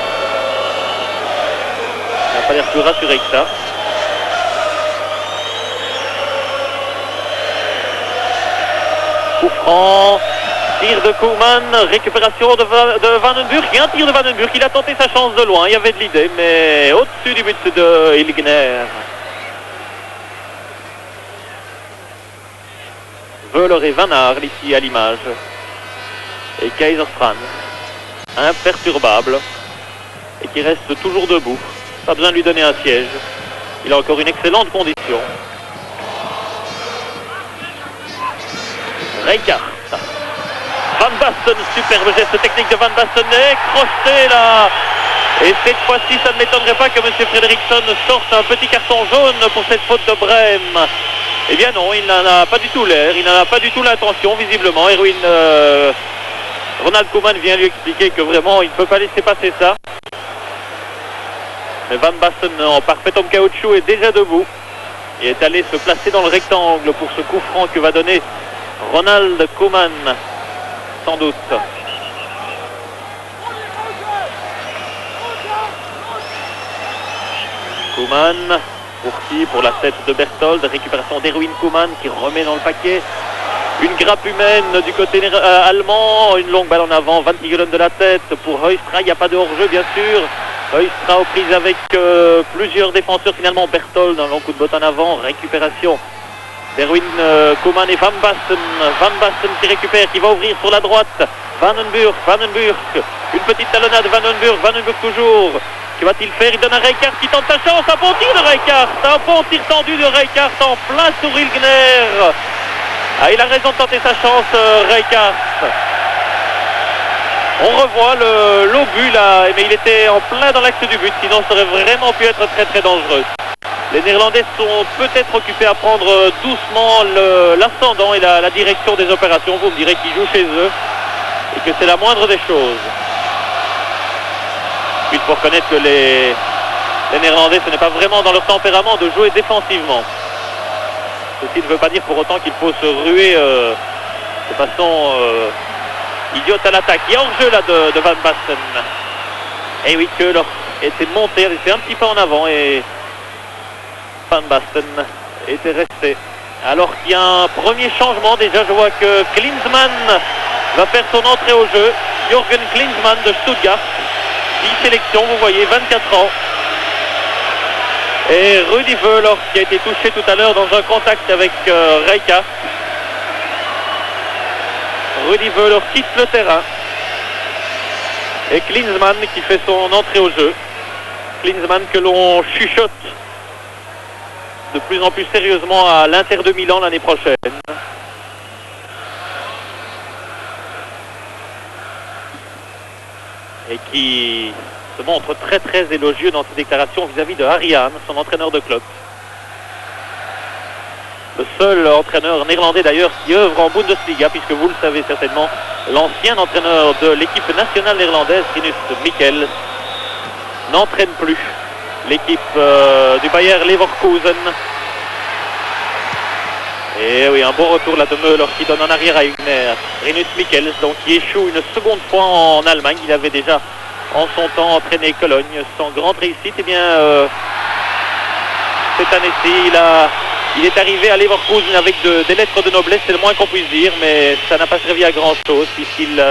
Il n'a pas l'air plus rassuré que ça. Coup franc, tir de Koeman, récupération de Vandenburg. Il y a un tir de Vandenburg, il a tenté sa chance de loin, il y avait de l'idée, mais au-dessus du but de Ilgner. Wöhler et Van Aerle ici à l'image. Et Kaiserstrand, imperturbable, et qui reste toujours debout. Pas besoin de lui donner un siège. Il a encore une excellente condition. Rijkaard. Van Basten, superbe geste technique de Van Basten, crocheté là. Et cette fois-ci, ça ne m'étonnerait pas que M. Fredriksson sorte un petit carton jaune pour cette faute de Brême. Eh bien non, il n'en a pas du tout l'air, il n'en a pas du tout l'intention, visiblement. Ronald Koeman vient lui expliquer que vraiment, il ne peut pas laisser passer ça. Mais Van Basten, en parfait homme caoutchouc, est déjà debout. Il est allé se placer dans le rectangle pour ce coup franc que va donner Ronald Koeman, sans doute. Koeman, pour qui? Pour la tête de Berthold, récupération d'Erwin Koeman qui remet dans le paquet. Une grappe humaine du côté allemand, une longue balle en avant, Van Tigelen de la tête pour Huistra, il n'y a pas de hors-jeu bien sûr. Huistra aux prises avec plusieurs défenseurs, finalement Berthold, un long coup de botte en avant, récupération d'Erwin Koeman et Van Basten. Van Basten qui récupère, qui va ouvrir sur la droite. Vandenburg, une petite talonnade de Vandenburg toujours. Que va-t-il faire? Il donne à Rijkaard qui tente sa chance. Un bon tir de Rijkaard. Un bon tir tendu de Rijkaard en plein sur Ilgner. Ah, il a raison de tenter sa chance, Rijkaard. On revoit l'obus là, mais il était en plein dans l'axe du but. Sinon, ça aurait vraiment pu être très très dangereux. Les Néerlandais sont peut-être occupés à prendre doucement l'ascendant et la direction des opérations. Vous me direz qu'ils jouent chez eux et que c'est la moindre des choses. Il faut reconnaître que les Néerlandais, ce n'est pas vraiment dans leur tempérament de jouer défensivement. Ceci ne veut pas dire pour autant qu'il faut se ruer de façon idiote à l'attaque. Il y a hors-jeu là de Van Basten. Et oui, que leur était monté, était un petit peu en avant et Van Basten était resté. Alors qu'il y a un premier changement, déjà je vois que Klinsmann va faire son entrée au jeu. Jürgen Klinsmann de Stuttgart. 10 sélections, vous voyez, 24 ans. Et Rudi Wöhler qui a été touché tout à l'heure dans un contact avec Rijkaard. Rudi Wöhler quitte le terrain. Et Klinsmann qui fait son entrée au jeu. Klinsmann que l'on chuchote de plus en plus sérieusement à l'Inter de Milan l'année prochaine. Et qui se montre très très élogieux dans ses déclarations vis-à-vis de Harry Hahn, son entraîneur de club. Le seul entraîneur néerlandais d'ailleurs qui œuvre en Bundesliga, puisque vous le savez certainement, l'ancien entraîneur de l'équipe nationale néerlandaise, Rinus Michels, n'entraîne plus l'équipe du Bayer Leverkusen. Et oui, un bon retour là de Müller qui donne en arrière à Hübner. Rinus Michels, donc qui échoue une seconde fois en Allemagne. Il avait déjà en son temps entraîné Cologne sans grande réussite. Et bien cette année-ci, il est arrivé à Leverkusen avec des lettres de noblesse, c'est le moins qu'on puisse dire, mais ça n'a pas servi à grand chose puisqu'il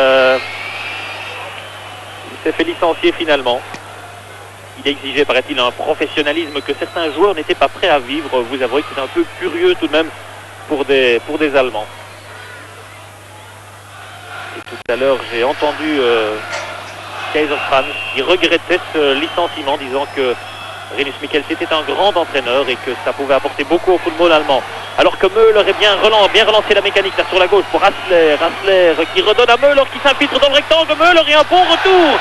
s'est fait licencier finalement. Il exigeait, paraît-il, un professionnalisme que certains joueurs n'étaient pas prêts à vivre. Vous avouez que c'est un peu curieux tout de même pour des Allemands. Et tout à l'heure, j'ai entendu Kaiser Franz qui regrettait ce licenciement, disant que Rinus Michels était un grand entraîneur et que ça pouvait apporter beaucoup au football allemand. Alors que Müller est bien relancé la mécanique là sur la gauche pour Hassler. Hassler qui redonne à Müller qui s'infiltre dans le rectangle. Müller et un bon retour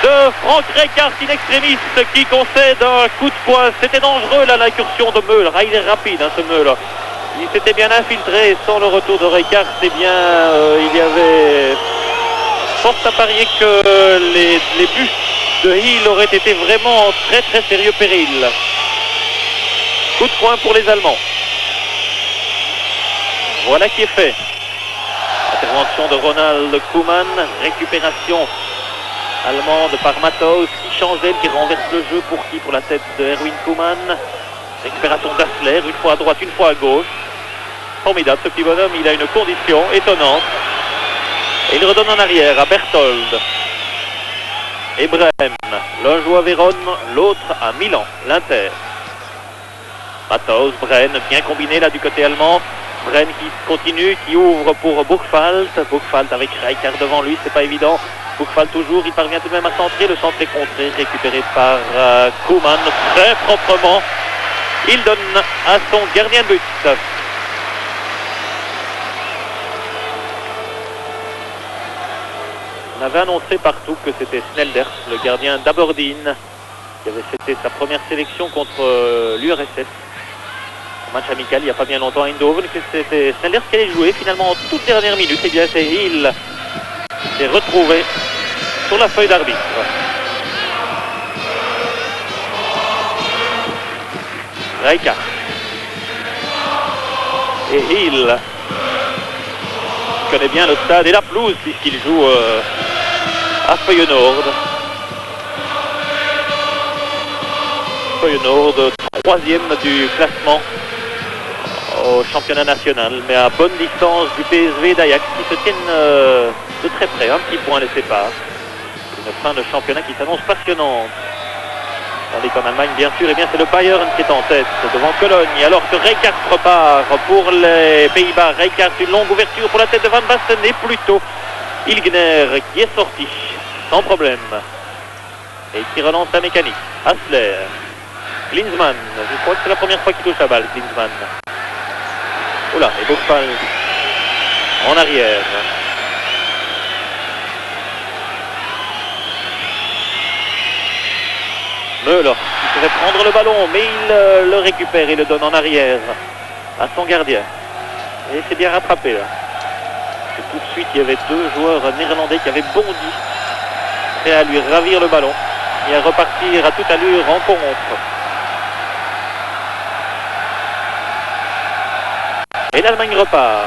de Frank Rijkaard in extremis qui concède un coup de poing. C'était dangereux là l'incursion de Müller. Ah, il est rapide ce Müller. Il s'était bien infiltré sans le retour de Rijkaard. C'est bien, il y avait fort à parier que les buts de Hill auraient été vraiment en très très sérieux péril. Coup de poing pour les Allemands. Voilà qui est fait. Intervention de Ronald Koeman. Récupération allemande par Matthaus qui change d'aile, qui renverse le jeu pour qui? Pour la tête de Erwin Koeman. Récupération d'Hassler, une fois à droite, une fois à gauche. Formidable ce petit bonhomme, il a une condition étonnante. Et il redonne en arrière à Berthold. Et Brême, l'un joue à Vérone, l'autre à Milan, l'Inter. Matthaus, Brenne, bien combiné là du côté allemand. Brenne qui continue, qui ouvre pour Buchwald. Buchwald avec Rijkaard devant lui, c'est pas évident. Buchwald toujours, il parvient tout de même à centrer. Le centre est contré, récupéré par Koeman très proprement. Il donne à son gardien de but. On avait annoncé partout que c'était Snelders, le gardien d'Aberdeen, qui avait fêté sa première sélection contre l'URSS. Un match amical il n'y a pas bien longtemps à Eindhoven, que c'était Snelders qui allait jouer finalement en toute dernière minute. Et bien c'est Hill qui s'est retrouvé sur la feuille d'arbitre. Rijkaard. Et Hill connaît bien le stade et la pelouse puisqu'il joue à Feyenoord. Feyenoord, troisième du classement au championnat national, mais à bonne distance du PSV d'Ajax qui se tiennent de très près, un petit point les sépare. Une fin de championnat qui s'annonce passionnante. Tandis qu'en Allemagne, bien sûr, eh bien, c'est le Bayern qui est en tête devant Cologne. Alors que Rijkaard repart pour les Pays-Bas. Rijkaard, une longue ouverture pour la tête de Van Basten et plutôt Ilgner qui est sorti sans problème. Et qui relance la mécanique. Hassler. Klinsmann. Je crois que c'est la première fois qu'il touche la balle, Klinsmann. Oula, et Buchwald en arrière. Müller qui pourrait prendre le ballon, mais il le récupère et le donne en arrière à son gardien. Et c'est bien rattrapé là. Et tout de suite, il y avait deux joueurs néerlandais qui avaient bondi, prêts à lui ravir le ballon et à repartir à toute allure en contre. Et l'Allemagne repart.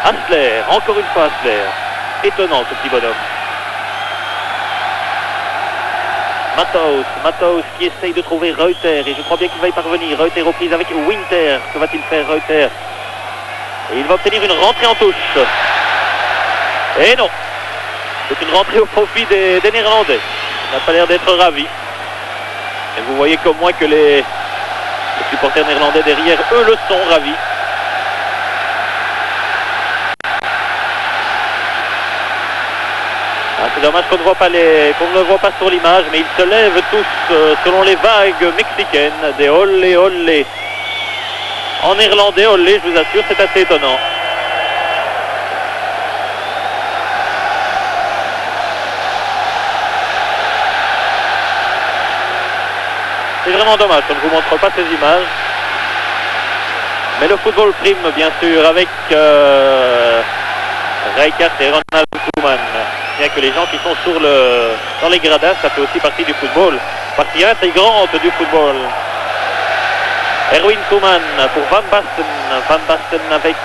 Hassler, encore une fois Hassler. Étonnant ce petit bonhomme. Matthaus qui essaye de trouver Reuter et je crois bien qu'il va y parvenir. Reuter reprise avec Winter. Que va-t-il faire Reuter? Et il va obtenir une rentrée en touche. Et non, c'est une rentrée au profit des Néerlandais. Il n'a pas l'air d'être ravi. Et vous voyez comme moi que les supporters néerlandais derrière, eux, le sont ravis. C'est dommage qu'on ne voit pas qu'on ne le voit pas sur l'image, mais ils se lèvent tous selon les vagues mexicaines, des olé olé. En néerlandais, olé, je vous assure, c'est assez étonnant. C'est vraiment dommage qu'on ne vous montre pas ces images. Mais le football prime, bien sûr, avec Rijkaard et Ronald Koeman. Bien que les gens qui sont dans les gradins, ça fait aussi partie du football. Partie intégrante du football. Erwin Koeman pour Van Basten. Van Basten avec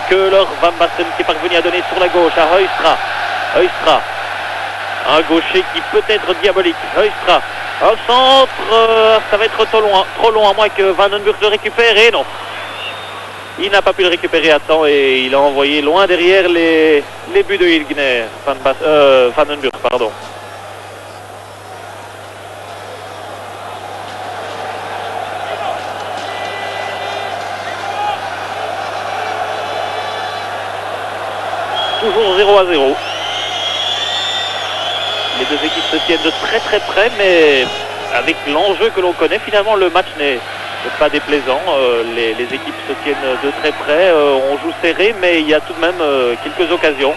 Köhler. Van Basten qui est parvenu à donner sur la gauche à Huystra. Huystra. Un gaucher qui peut être diabolique. Huystra. Au centre, ça va être trop long à moins que Vandenburg le récupère. Et non. Il n'a pas pu le récupérer à temps et il a envoyé loin derrière les buts de Hilgner. Vandenburg, pardon. Toujours 0-0. Les deux équipes se tiennent de très très près, mais avec l'enjeu que l'on connaît, finalement le match n'est pas déplaisant. Les équipes se tiennent de très près. On joue serré, mais il y a tout de même quelques occasions.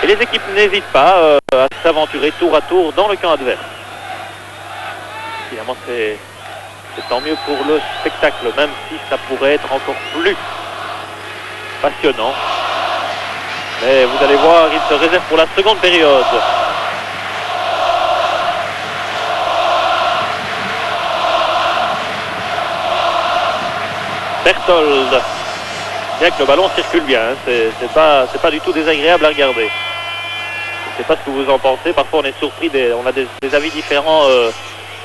Et les équipes n'hésitent pas à s'aventurer tour à tour dans le camp adverse. Finalement, c'est tant mieux pour le spectacle, même si ça pourrait être encore plus passionnant. Mais vous allez voir, il se réserve pour la seconde période. Berthold. Bien que le ballon circule bien, hein. C'est pas du tout désagréable à regarder. Je ne sais pas ce que vous en pensez. Parfois on est surpris, on a des avis différents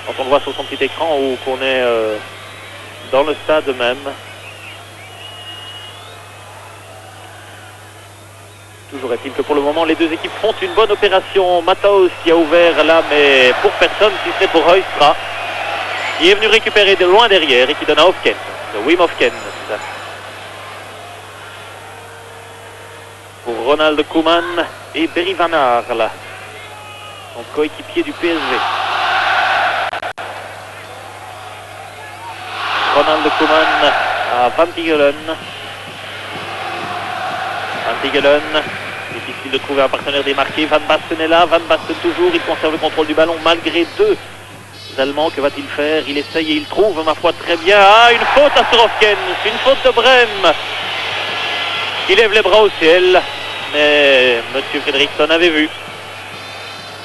quand on le voit sur son petit écran ou qu'on est dans le stade même. Toujours est-il que pour le moment les deux équipes font une bonne opération. Matthaus qui a ouvert là, mais pour personne, si ce n'est pour Huystra, qui est venu récupérer de loin derrière et qui donne à Hofkens, Wim Hofkens. Pour Ronald Koeman et Berry Van Aerle, son coéquipier du PSV. Ronald Koeman à Van Tigelen. Van Tigelen, difficile de trouver un partenaire démarqué. Van Basten est là, Van Basten toujours, il conserve le contrôle du ballon malgré deux Allemands. Que va-t-il faire? Il essaye et il trouve, ma foi, très bien. Ah, une faute à Hofkens, une faute de Brême. Il lève les bras au ciel, mais Monsieur Fredriksson avait vu.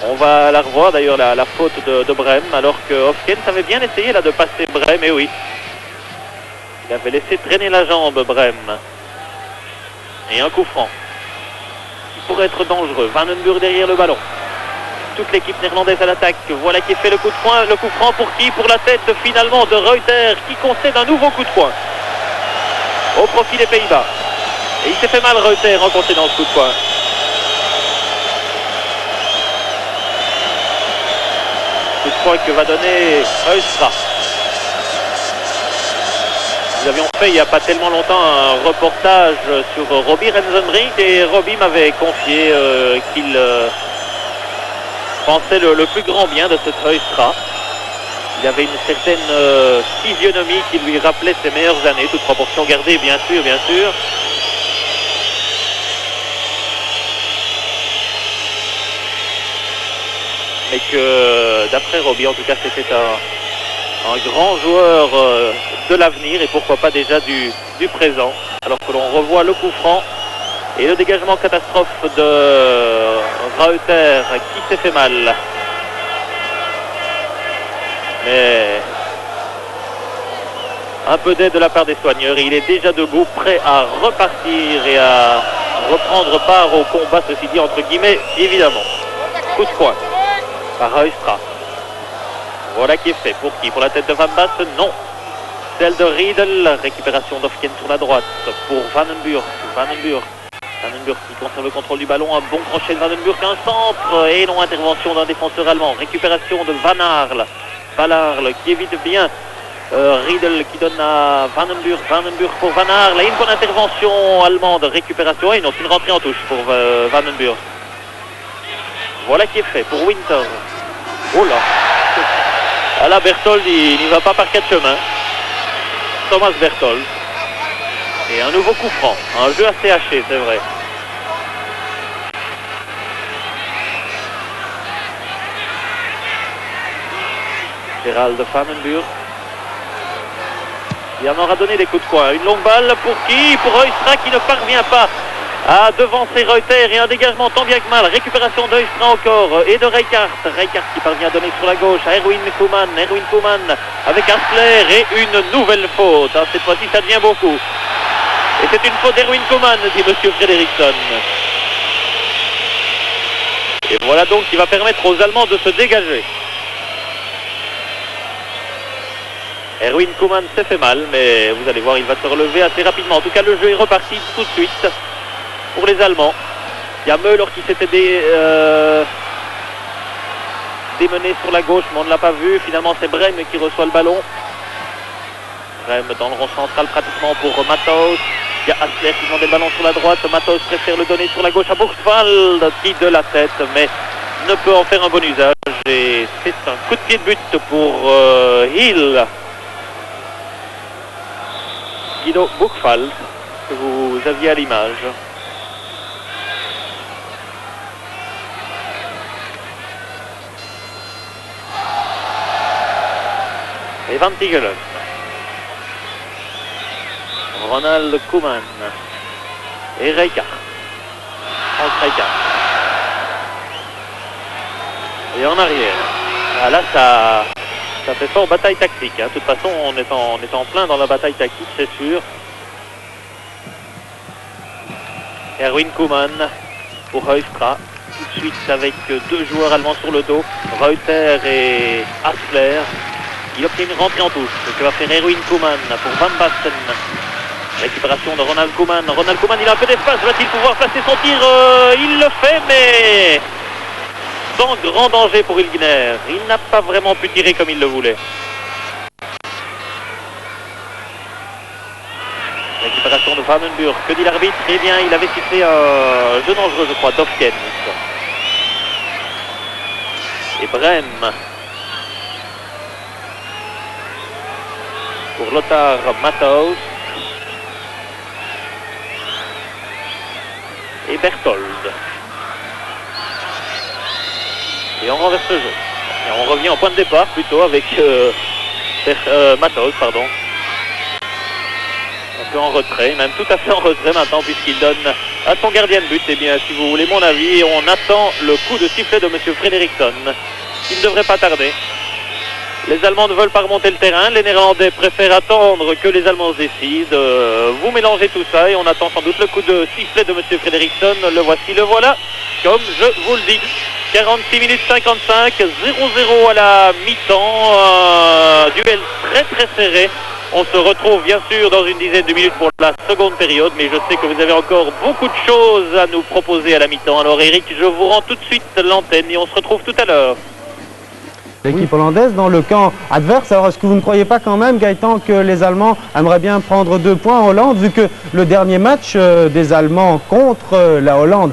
On va la revoir d'ailleurs, la faute de Brême, alors que Hofkens avait bien essayé là de passer Brême, et oui. Il avait laissé traîner la jambe, Brême. Et un coup franc qui pourrait être dangereux. Vandenburg derrière le ballon. Toute l'équipe néerlandaise à l'attaque. Voilà qui fait le coup franc pour qui? Pour la tête finalement de Reuter qui concède un nouveau coup de poing au profit des Pays-Bas. Et il s'est fait mal Reuter en concédant ce coup de poing. Coup de poing que va donner Huystra. Nous avions fait il n'y a pas tellement longtemps un reportage sur Robbie Rensenbrink et Robbie m'avait confié qu'il pensait le plus grand bien de ce Huystra. Il avait une certaine physionomie qui lui rappelait ses meilleures années, toute proportion gardée bien sûr, bien sûr. Mais que d'après Robbie, en tout cas, c'était un grand joueur de l'avenir et pourquoi pas déjà du présent. Alors que l'on revoit le coup franc et le dégagement catastrophe de Reuter qui s'est fait mal. Mais un peu d'aide de la part des soigneurs et il est déjà debout, prêt à repartir et à reprendre part au combat, ceci dit entre guillemets, évidemment. Coup de poing par Huystra. Voilà qui est fait. Pour qui? Pour la tête de Van Basten? Non. Celle de Riedel. Récupération d'Hofkens sur la droite pour Vandenburg. Vandenburg qui conserve le contrôle du ballon. Un bon crochet de Vandenburg. Un centre. Et non, intervention d'un défenseur allemand. Récupération de Van Aerle. Van Aerle qui évite bien Riedel qui donne à Vandenburg. Vandenburg pour Van Aert. Là, une bonne intervention allemande. Récupération. Et non, c'est une rentrée en touche pour Vandenburg. Voilà qui est fait pour Winter. Oh là. Ah là, Berthold, il n'y va pas par quatre chemins. Thomas Berthold. Et un nouveau coup franc. Un jeu assez haché, c'est vrai. Gérald Vandenburg. Il en aura donné des coups de coin. Une longue balle pour qui? Pour Heustra qui ne parvient pas à devancer Reuter et un dégagement tant bien que mal. Récupération de Heustra encore et de Reichardt. Reichardt qui parvient à donner sur la gauche à Erwin Koeman. Erwin Koeman avec Hassler et une nouvelle faute. Cette fois-ci ça devient beaucoup. Et c'est une faute d'Erwin Koeman, dit monsieur Fredriksson. Et voilà donc qui va permettre aux Allemands de se dégager. Erwin Koeman s'est fait mal, mais vous allez voir, il va se relever assez rapidement. En tout cas, le jeu est reparti tout de suite pour les Allemands. Il y a Müller qui s'était démené sur la gauche, mais on ne l'a pas vu. Finalement, c'est Brem qui reçoit le ballon. Brem dans le rond central pratiquement pour Matthaus. Il y a Hassler qui demandait le ballon sur la droite. Matthaus préfère le donner sur la gauche à Buchwald qui de la tête, mais ne peut en faire un bon usage. Et c'est un coup de pied de but pour Hill. Guido Buchwald, que vous aviez à l'image. Et Van Tigelen. Ronald Koeman. Et Reichardt. Frank Reichardt. Et en arrière. Ah, là, ça fait fort bataille tactique. De toute façon, on est en plein dans la bataille tactique, c'est sûr. Erwin Koeman pour Heustra. Tout de suite avec deux joueurs allemands sur le dos. Reuter et Hassler. Il obtient une rentrée en touche. Ce que va faire Erwin Koeman pour Van Basten. Récupération de Ronald Koeman. Ronald Koeman, il a un peu d'espace. Va-t-il pouvoir placer son tir? Il le fait, mais sans grand danger pour Ilgner. Il n'a pas vraiment pu tirer comme il le voulait. Récupération de Vandenburg. Que dit l'arbitre? Eh bien, il avait sifflé un jeu dangereux, je crois, d'Ofken. Et Brem. Pour Lothar Matthaus. Et Berthold. Et on renverse le jeu. Et on revient au point de départ plutôt avec Matthaus, pardon. Un peu en retrait, même tout à fait en retrait maintenant puisqu'il donne à son gardien de but. Eh bien, si vous voulez mon avis, on attend le coup de sifflet de monsieur Fredriksson. Il ne devrait pas tarder. Les Allemands ne veulent pas remonter le terrain. Les Néerlandais préfèrent attendre que les Allemands se décident. Vous mélangez tout ça et on attend sans doute le coup de sifflet de monsieur Fredriksson. Le voici, le voilà, comme je vous le dis. 46 minutes 55, 0-0 à la mi-temps. Duel très très serré. On se retrouve bien sûr dans une dizaine de minutes pour la seconde période, mais je sais que vous avez encore beaucoup de choses à nous proposer à la mi-temps. Alors Eric, je vous rends tout de suite l'antenne et on se retrouve tout à l'heure. L'équipe hollandaise dans le camp adverse. Alors est-ce que vous ne croyez pas quand même, Gaëtan, que les Allemands aimeraient bien prendre 2 points en Hollande, vu que le dernier match des Allemands contre la Hollande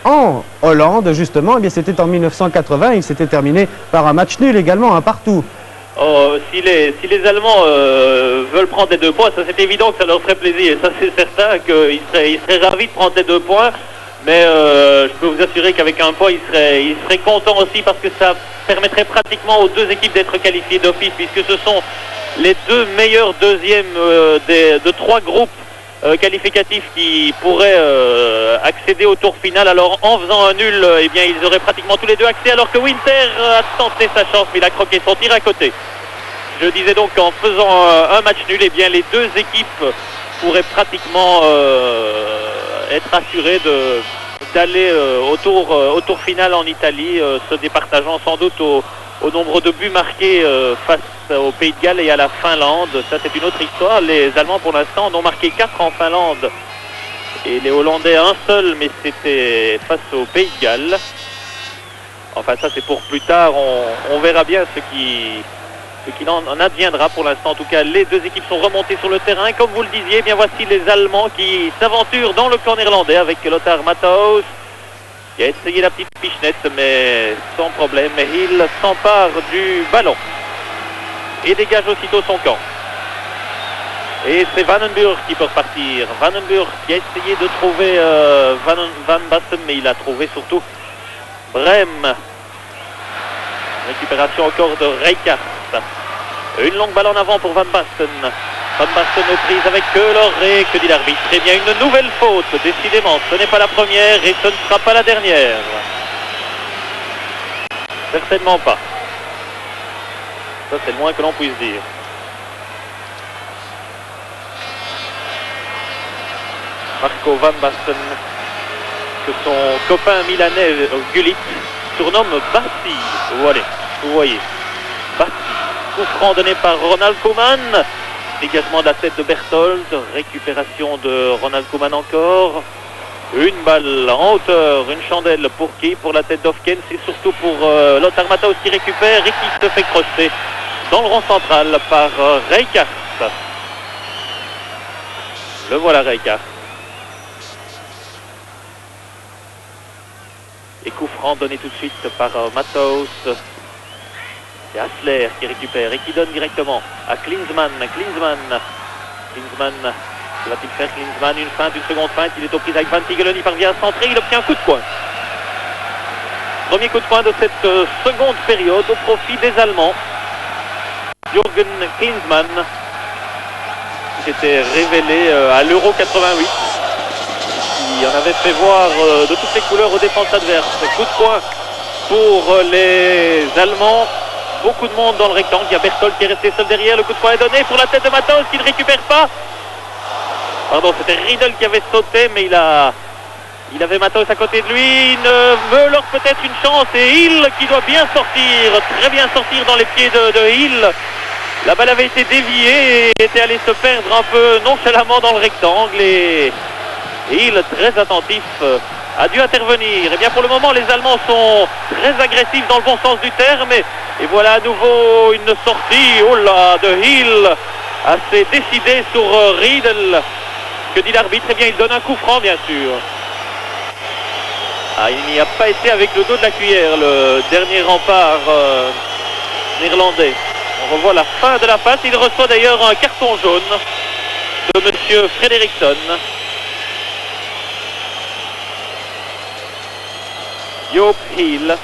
en Hollande, justement, eh bien c'était en 1980, il s'était terminé par un match nul également, un partout. Oh, si les Allemands veulent prendre les 2 points, ça c'est évident que ça leur ferait plaisir. Et ça c'est certain qu'ils seraient ravis de prendre les 2 points. Mais je peux vous assurer qu'avec un point, ils seraient contents aussi parce que ça permettrait pratiquement aux deux équipes d'être qualifiées d'office puisque ce sont les deux meilleurs deuxièmes de 3 groupes qualificatifs qui pourraient accéder au tour final. Alors en faisant un nul, eh bien ils auraient pratiquement tous les deux accès alors que Winter a tenté sa chance mais il a croqué son tir à côté. Je disais donc qu'en faisant un match nul, eh bien les deux équipes pourraient pratiquement être assurées d'aller au tour final en Italie, se départageant sans doute au nombre de buts marqués face au Pays de Galles et à la Finlande. Ça c'est une autre histoire. Les Allemands pour l'instant en ont marqué 4 en Finlande et les Hollandais un seul, mais c'était face au Pays de Galles. Enfin ça c'est pour plus tard, on verra bien ce ce qu'il en adviendra pour l'instant. En tout cas, les deux équipes sont remontées sur le terrain. Comme vous le disiez, bien voici les Allemands qui s'aventurent dans le camp néerlandais avec Lothar Matthaus qui a essayé la petite pichenette, mais sans problème. Il s'empare du ballon et dégage aussitôt son camp. Et c'est Vandenburg qui peut repartir. Vandenburg qui a essayé de trouver Van Basten, mais il a trouvé surtout Brem. Récupération encore de Reichardt. Une longue balle en avant pour Van Basten. Van Basten aux prises avec Köhler et que dit l'arbitre? Eh bien, une nouvelle faute, décidément. Ce n'est pas la première et ce ne sera pas la dernière. Certainement pas. Ça, c'est le moins que l'on puisse dire. Marco Van Basten, que son copain milanais Gullit surnomme Basti. Vous voyez. Basti. Coup franc donné par Ronald Koeman. Dégagement de la tête de Berthold. Récupération de Ronald Koeman encore. Une balle en hauteur. Une chandelle pour qui? Pour la tête d'Ofken. C'est surtout pour Lothar Matthaus qui récupère et qui se fait crosser dans le rond central par Reichardt. Le voilà Reichardt. Et coup franc donné tout de suite par Matthaus. C'est Hassler qui récupère et qui donne directement à Klinsmann. Klinsmann, que va-t-il faire Klinsmann? Une feinte, une seconde feinte. Il est aux prises avec Van Tigelen. Il parvient à centrer. Il obtient un coup de poing. Premier coup de poing de cette seconde période au profit des Allemands. Jürgen Klinsmann, qui s'était révélé à l'Euro 88. Qui en avait fait voir de toutes les couleurs aux défenses adverses. Coup de poing pour les Allemands. Beaucoup de monde dans le rectangle. Il y a Berthold qui est resté seul derrière. Le coup de poing est donné pour la tête de Matthaus qui ne récupère pas. Pardon, c'était Riedel qui avait sauté, mais il avait Matthaus à côté de lui. Müller peut-être une chance et Hill qui doit bien sortir, très bien sortir dans les pieds de Hill. La balle avait été déviée et était allée se perdre un peu nonchalamment dans le rectangle et Hill, très attentif, a dû intervenir. Et bien pour le moment, les Allemands sont très agressifs dans le bon sens du terme. Et voilà à nouveau une sortie, de Hill, assez décidée sur Riedel. Que dit l'arbitre? Eh bien, il donne un coup franc, bien sûr. Ah, il n'y a pas été avec le dos de la cuillère, le dernier rempart néerlandais. On revoit la fin de la passe. Il reçoit d'ailleurs un carton jaune de monsieur Frederiksson. Joop Hill.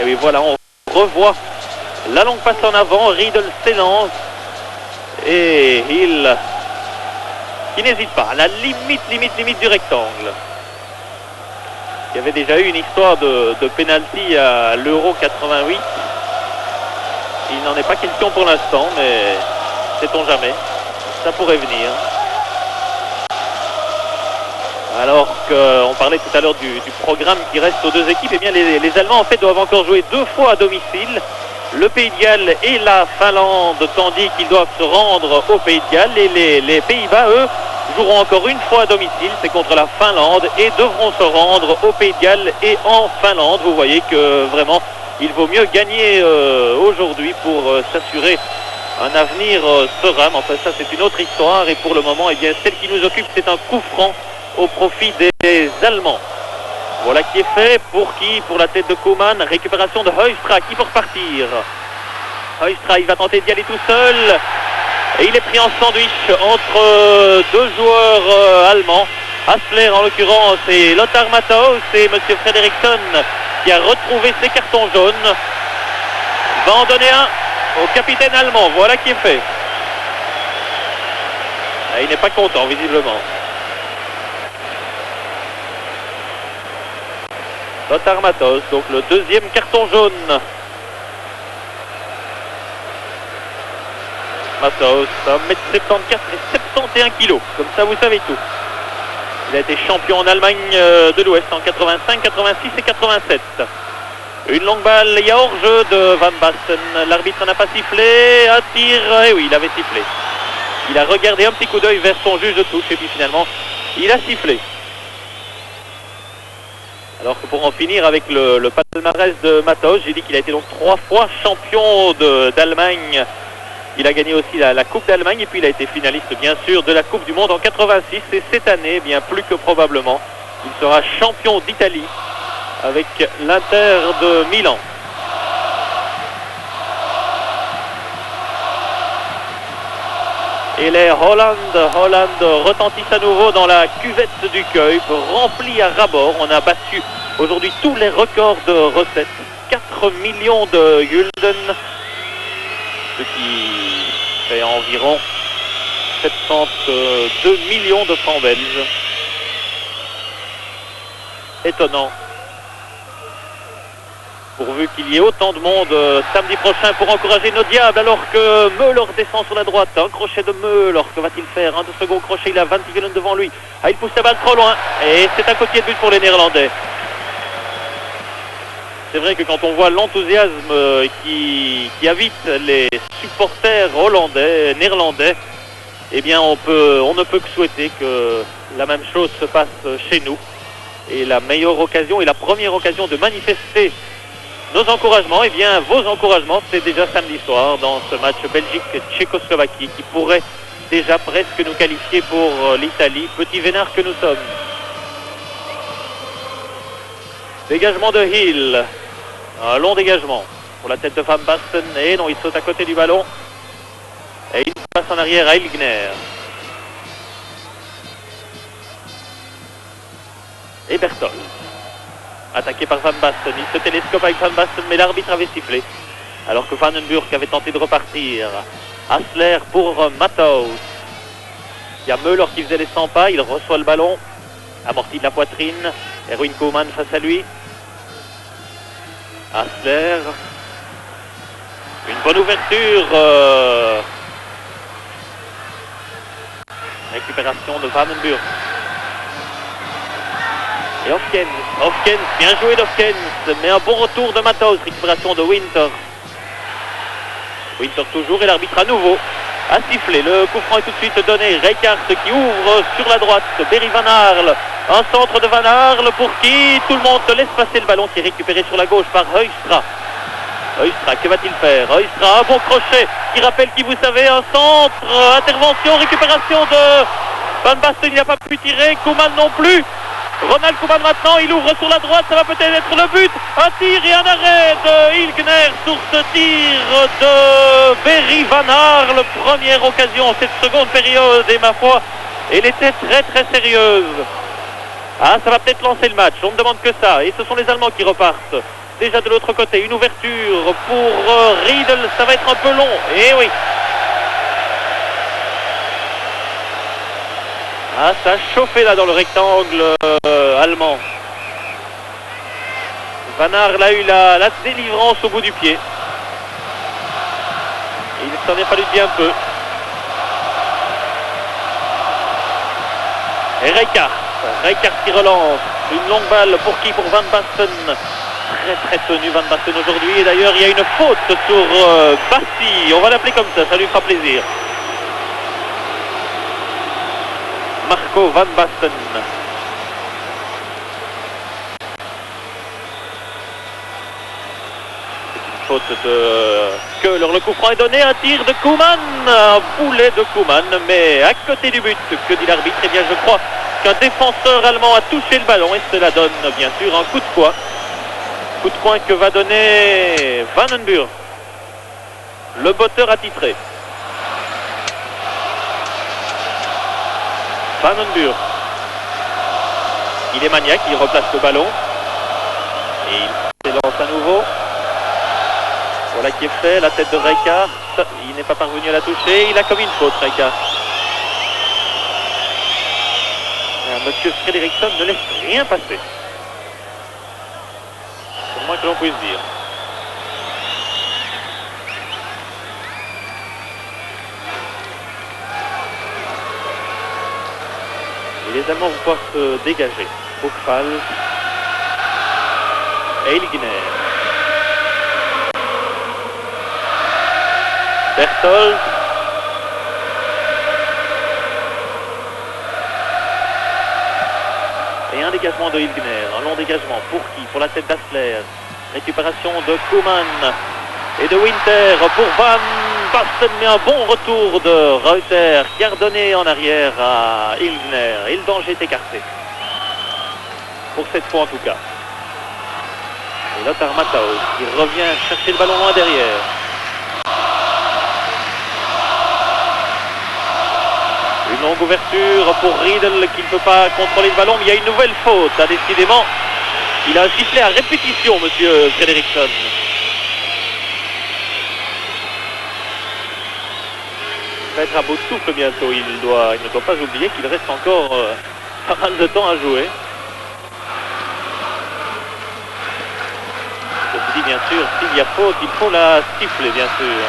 Et oui, voilà, on revoit la longue passe en avant. Riedel s'élance. Et Hill qui n'hésite pas à la limite du rectangle. Il y avait déjà eu une histoire de pénalty à l'Euro 88. Il n'en est pas question pour l'instant, mais sait-on jamais. Ça pourrait venir. Alors qu'on parlait tout à l'heure du programme qui reste aux deux équipes, eh bien les Allemands en fait doivent encore jouer 2 fois à domicile. Le Pays de Galles et la Finlande, tandis qu'ils doivent se rendre au Pays de Galles. Et les Pays-Bas, eux, joueront encore une fois à domicile, c'est contre la Finlande, et devront se rendre au Pays de Galles et en Finlande. Vous voyez que vraiment, il vaut mieux gagner aujourd'hui pour s'assurer un avenir serein. Enfin, ça, c'est une autre histoire. Et pour le moment, eh bien, celle qui nous occupe, c'est un coup franc au profit des Allemands. Voilà qui est fait. Pour qui? Pour la tête de Koeman. Récupération de Heustra qui peut repartir. Heustra, il va tenter d'y aller tout seul. Et il est pris en sandwich entre deux joueurs allemands. Hassler en l'occurrence et Lothar Matthaus et monsieur Frederiksson qui a retrouvé ses cartons jaunes. Va en donner un au capitaine allemand. Voilà qui est fait. Et il n'est pas content visiblement. Lothar Matthaus, donc le deuxième carton jaune. Matthaus, 1m74 et 71 kg, comme ça vous savez tout. Il a été champion en Allemagne de l'Ouest en 85, 86 et 87. Une longue balle, il y a hors-jeu de Van Basten. L'arbitre n'a pas sifflé, un tir, et oui, il avait sifflé. Il a regardé un petit coup d'œil vers son juge de touche et puis finalement, il a sifflé. Alors que pour en finir avec le palmarès de Matthaus, j'ai dit qu'il a été donc 3 fois champion d'Allemagne. Il a gagné aussi la Coupe d'Allemagne et puis il a été finaliste bien sûr de la Coupe du Monde en 86. Et cette année, bien plus que probablement, il sera champion d'Italie avec l'Inter de Milan. Et les Holland retentissent à nouveau dans la cuvette du Kuip, remplie à ras-bord. On a battu aujourd'hui tous les records de recettes. 4 millions de gulden, ce qui fait environ 72 millions de francs belges. Étonnant. Pourvu qu'il y ait autant de monde samedi prochain pour encourager nos diables, alors que Müller descend sur la droite. Un crochet de Müller, que va-t-il faire? Un de second crochet, il a 20 Gulden devant lui. Ah, il pousse la balle trop loin. Et c'est un côté de but pour les Néerlandais. C'est vrai que quand on voit l'enthousiasme qui habite les supporters néerlandais, eh bien on ne peut que souhaiter que la même chose se passe chez nous. Et la meilleure occasion et la première occasion de manifester nos encouragements, eh bien vos encouragements, c'est déjà samedi soir dans ce match Belgique-Tchécoslovaquie qui pourrait déjà presque nous qualifier pour l'Italie, petit vénard que nous sommes. Dégagement de Hill, un long dégagement pour la tête de Van Basten, et non, il saute à côté du ballon et il passe en arrière à Ilgner. Et Berthold, attaqué par Van Basten, il se télescope avec Van Basten, mais l'arbitre avait sifflé, alors que Vandenburg avait tenté de repartir. Hassler pour Matthaus. Il y a Müller qui faisait les 100 pas, il reçoit le ballon, amorti de la poitrine, Erwin Koeman face à lui. Hassler, une bonne ouverture, récupération de Vandenburg. Et Hofkens, bien joué d'Hofkens, mais un bon retour de Matthaus, récupération de Winter. Winter toujours, et l'arbitre à nouveau a sifflé. Le coup franc est tout de suite donné. Rijkaard qui ouvre sur la droite, Berry Van Aerle, un centre de Van Aerle pour qui tout le monde laisse passer le ballon qui est récupéré sur la gauche par Heustra. Heustra, que va-t-il faire? Heustra, un bon crochet qui rappelle qui vous savez, un centre, intervention, récupération de Van Basten, il n'a pas pu tirer, Koeman non plus. Ronald Koeman maintenant, il ouvre sur la droite, ça va peut-être être le but. Un tir et un arrêt de Ilgner sur ce tir de Berry Van Aerle. Première occasion cette seconde période, et ma foi, elle était très très sérieuse. Ah, ça va peut-être lancer le match, on ne demande que ça. Et ce sont les Allemands qui repartent. Déjà de l'autre côté, une ouverture pour Riedel, ça va être un peu long. Et oui. Ah, ça a chauffé là dans le rectangle allemand. Van Aerle a eu la délivrance au bout du pied. Il s'en est fallu bien peu. Et Rijkaard qui relance. Une longue balle pour qui? Pour Van Basten. Très très tenu Van Basten aujourd'hui. Et d'ailleurs il y a une faute sur Bassi. On va l'appeler comme ça lui fera plaisir. Marco Van Basten. C'est une faute de Köhler. Le coup franc est donné, un tir de Koeman, un boulet de Koeman, mais à côté du but. Que dit l'arbitre? Eh bien je crois qu'un défenseur allemand a touché le ballon et cela donne bien sûr un coup de poing. Coup de poing que va donner Vandenburg, le botteur attitré. Vandenburg, il est maniaque, il replace le ballon et il s'élance à nouveau. Voilà qui est fait, la tête de Rijkaard, il n'est pas parvenu à la toucher, il a commis une faute Rijkaard. Monsieur Fredriksson ne laisse rien passer. C'est le moins que l'on puisse dire. Et les Allemands vont pouvoir se dégager. Buchfall et Ilgner. Berthold. Et un dégagement de Hilgner, un long dégagement. Pour qui? Pour la tête d'Hassler. Récupération de Koeman et de Winter pour Van Basten, mais un bon retour de Reuter qui a redonné en arrière à Hilgner. Et le danger est écarté. Pour cette fois en tout cas. Et Lothar Matthaus qui revient chercher le ballon loin derrière. Une longue ouverture pour Riedel qui ne peut pas contrôler le ballon, mais il y a une nouvelle faute. Décidément, il a sifflé à répétition, monsieur Fredriksson. Il va être à bout de souffle bientôt. Il ne doit pas oublier qu'il reste encore pas mal de temps à jouer. Ceci dit, bien sûr, s'il y a faute, il faut la siffler, bien sûr.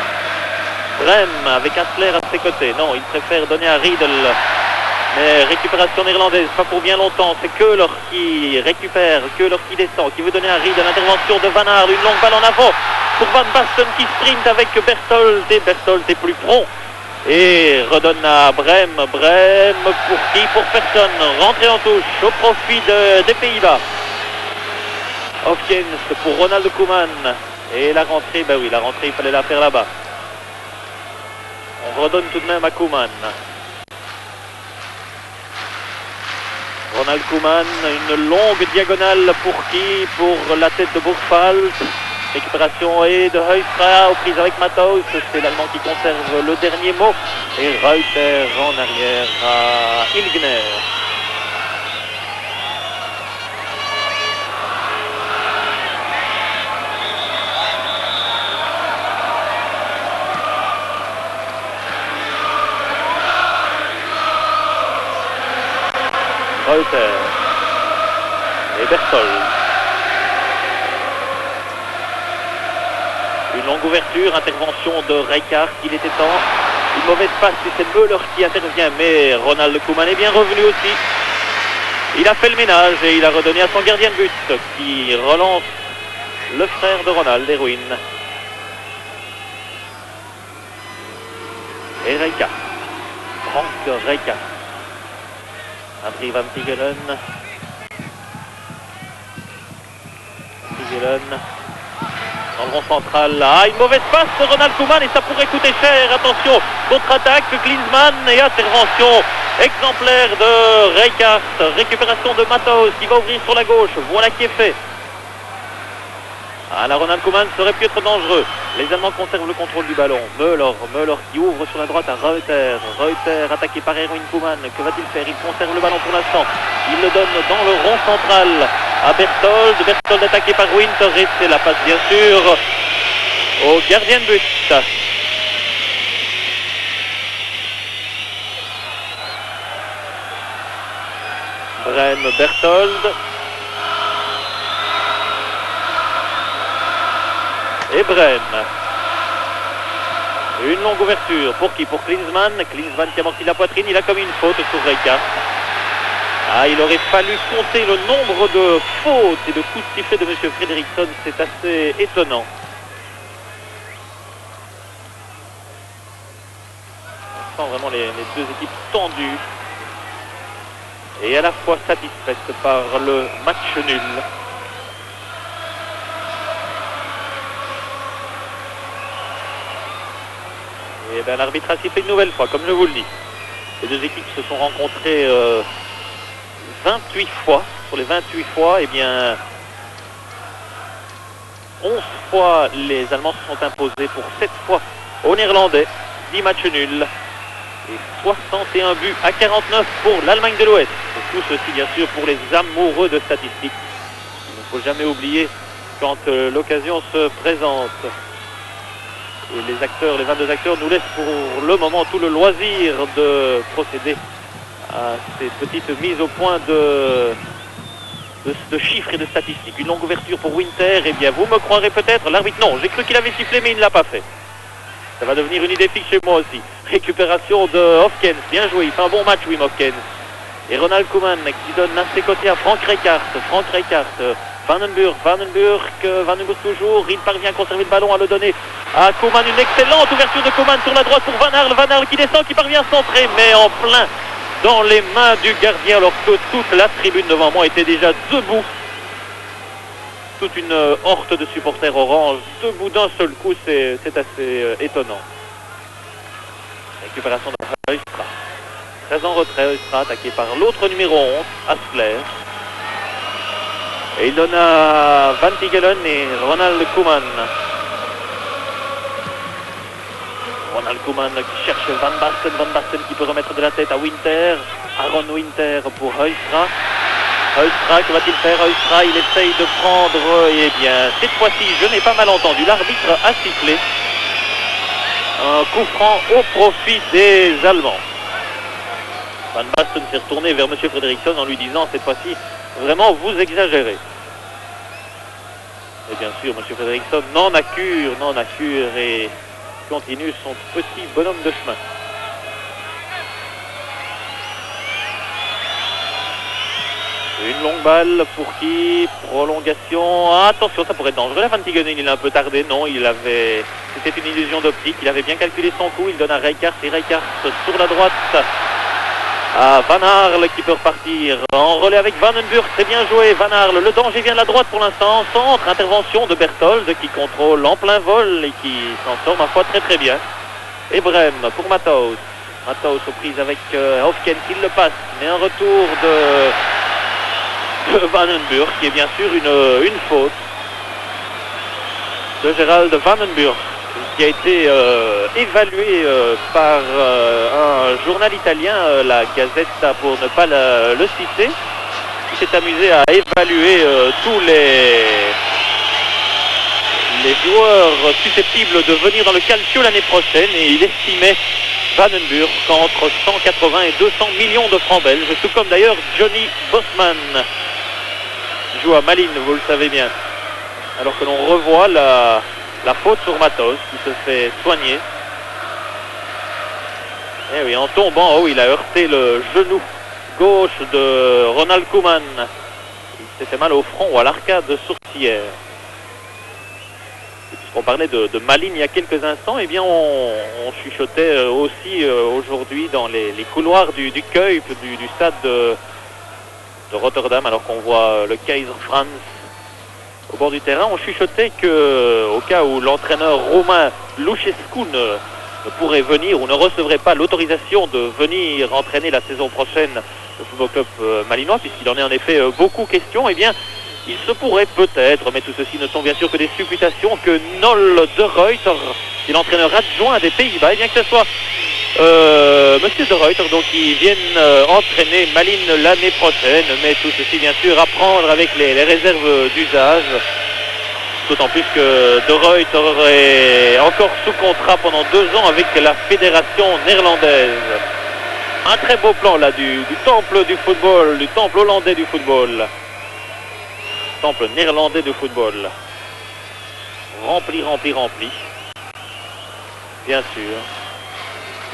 Brem avec Hassler à ses côtés. Non, il préfère donner à Riedel. Mais récupération néerlandaise, pas pour bien longtemps. C'est Köhler qui récupère, Köhler qui descend, qui veut donner à Riedel. Intervention de Van Aert, une longue balle en avant pour Van Basten qui sprint avec Berthold. Et Berthold est plus prompt. Et redonne à Brem. Brem pour qui? Pour personne. Rentrée en touche au profit des Pays-Bas. Hofkens pour Ronald Koeman. Et la rentrée, ben oui, la rentrée, il fallait la faire là-bas. On redonne tout de même à Koeman. Ronald Koeman, une longue diagonale pour qui? Pour la tête de Burgfalt. Récupération et de Heustra aux prises avec Matthaus. C'est l'Allemand qui conserve le dernier mot. Et Reuter en arrière à Hilgner. Reuter et Berthold. Une longue ouverture, intervention de Rijkaard, il était temps. Une mauvaise passe et c'est Müller qui intervient, mais Ronald Koeman est bien revenu aussi. Il a fait le ménage et il a redonné à son gardien de but qui relance le frère de Ronald, Erwin. Et Rijkaard, Frank Rijkaard. André Van Tigelen. Dans le rond central. Ah, une mauvaise passe de Ronald Koeman et ça pourrait coûter cher. Attention, contre-attaque, Klinsmann et intervention exemplaire de Rijkaard. Récupération de Matthaus qui va ouvrir sur la gauche. Voilà qui est fait. Ah, la Ronald Koeman serait pu être dangereux. Les Allemands conservent le contrôle du ballon. Müller qui ouvre sur la droite à Reuter. Reuter attaqué par Erwin Koeman. Que va-t-il faire? Il conserve le ballon pour l'instant. Il le donne dans le rond central à Berthold. Berthold attaqué par Winter. Et c'est la passe bien sûr au gardien de but. Brem, Berthold. Et Brem. Une longue ouverture. Pour qui? Pour Klinsmann. Klinsmann qui amortit la poitrine. Il a commis une faute sur Rijkaard. Ah, il aurait fallu compter le nombre de fautes et de coups de sifflet de M. Fredriksson. C'est assez étonnant. On sent vraiment les deux équipes tendues. Et à la fois satisfaites par le match nul. Et bien l'arbitre a sifflé une nouvelle fois, comme je vous le dis. Les deux équipes se sont rencontrées 28 fois. Sur les 28 fois, eh bien 11 fois les Allemands se sont imposés pour 7 fois aux Néerlandais. 10 matchs nuls. Et 61 buts à 49 pour l'Allemagne de l'Ouest. Et tout ceci bien sûr pour les amoureux de statistiques. Il ne faut jamais oublier quand l'occasion se présente. Et les 22 acteurs nous laissent pour le moment tout le loisir de procéder à ces petites mises au point de chiffres et de statistiques. Une longue ouverture pour Winter, eh bien vous me croirez peut-être, l'arbitre non, j'ai cru qu'il avait sifflé mais il ne l'a pas fait. Ça va devenir une idée fixe chez moi aussi. Récupération de Hofkens, bien joué, il fait un bon match Wim Hofkens. Et Ronald Koeman qui donne à ses côtés à Frank Rijkaard. Vandenburg toujours, il parvient à conserver le ballon, à le donner à Koeman, une excellente ouverture de Koeman sur la droite pour Van Aert qui descend, qui parvient à centrer, mais en plein dans les mains du gardien alors que toute la tribune devant moi était déjà debout. Toute une horde de supporters orange debout d'un seul coup, c'est assez étonnant. Récupération de Huystra. Très en retrait, Huystra attaqué par l'autre numéro 11, Asler. Et il donne à Van Tigelen et Ronald Koeman. Ronald Koeman qui cherche Van Basten qui peut remettre de la tête à Winter. Aaron Winter pour Huystra. Huystra, que va-t-il faire? Huystra, il essaye de prendre, et bien, cette fois-ci, je n'ai pas mal entendu, l'arbitre a sifflé. Un coup franc au profit des Allemands. Van Basten s'est retourné vers M. Fredriksson en lui disant, cette fois-ci, vraiment, vous exagérez. Et bien sûr, M. Fredriksson n'en accure et continue son petit bonhomme de chemin. Une longue balle pour qui? Prolongation. Attention, ça pourrait être dangereux. La Van Tigenen, il a un peu tardé. Non, c'était une illusion d'optique. Il avait bien calculé son coup. Il donne à Rijkaard et Rijkaard sur la droite à Van Aerle qui peut repartir en relais avec Vandenburg. C'est bien joué, Van Aerle. Le danger vient de la droite pour l'instant. Centre, intervention de Berthold qui contrôle en plein vol et qui s'en sort, ma foi, très très bien. Et Brem pour Matthaus. Matthaus aux prises avec Hofkens. Il le passe, mais un retour de Vandenburg, qui est bien sûr une faute de Gerald Vandenburg, qui a été évalué par un journal italien, la Gazzetta pour ne pas le citer, qui s'est amusé à évaluer tous les joueurs susceptibles de venir dans le Calcio l'année prochaine, et il estimait Vandenburg qu'entre 180 et 200 millions de francs belges, tout comme d'ailleurs Johnny Bosman. Joue à Malines, vous le savez bien. Alors que l'on revoit la faute sur Matthaus qui se fait soigner. Et oui, en tombant, il a heurté le genou gauche de Ronald Koeman. Il s'est fait mal au front ou à l'arcade sourcilière. Puisqu'on parlait de Malines il y a quelques instants, eh bien on chuchotait aussi aujourd'hui dans les couloirs du Kuip, du stade de Rotterdam, alors qu'on voit le Kaiser Franz au bord du terrain. On chuchotait que, au cas où l'entraîneur romain Luchescu ne pourrait venir ou ne recevrait pas l'autorisation de venir entraîner la saison prochaine le football club malinois, puisqu'il en est en effet beaucoup question, eh bien il se pourrait peut-être, mais tout ceci ne sont bien sûr que des supputations, que Nol de Ruyter, qui est l'entraîneur adjoint des Pays-Bas, eh bien que ce soit Monsieur de Ruyter, donc qui viennent entraîner Malines l'année prochaine, mais tout ceci bien sûr à prendre avec les réserves d'usage, d'autant plus que de Ruyter est encore sous contrat pendant 2 ans avec la fédération néerlandaise. Un très beau plan là du temple du football, du temple hollandais du football, temple néerlandais du football, rempli, bien sûr.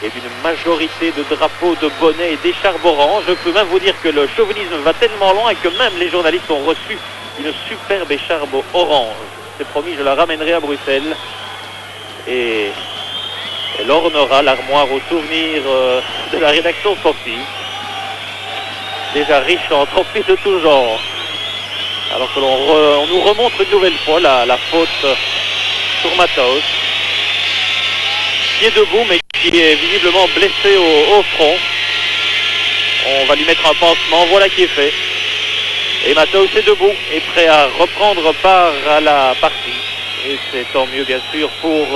Et d'une majorité de drapeaux, de bonnets et d'écharpes orange. Je peux même vous dire que le chauvinisme va tellement loin que même les journalistes ont reçu une superbe écharpe orange. C'est promis, je la ramènerai à Bruxelles. Et elle ornera l'armoire aux souvenirs de la rédaction sportive. Déjà riche en trophées de tout genre. Alors que on nous remontre une nouvelle fois la faute sur Matthaus, qui est debout mais qui est visiblement blessé au front. On va lui mettre un pansement, voilà qui est fait. Et Matthaus est debout et prêt à reprendre part à la partie. Et c'est tant mieux bien sûr pour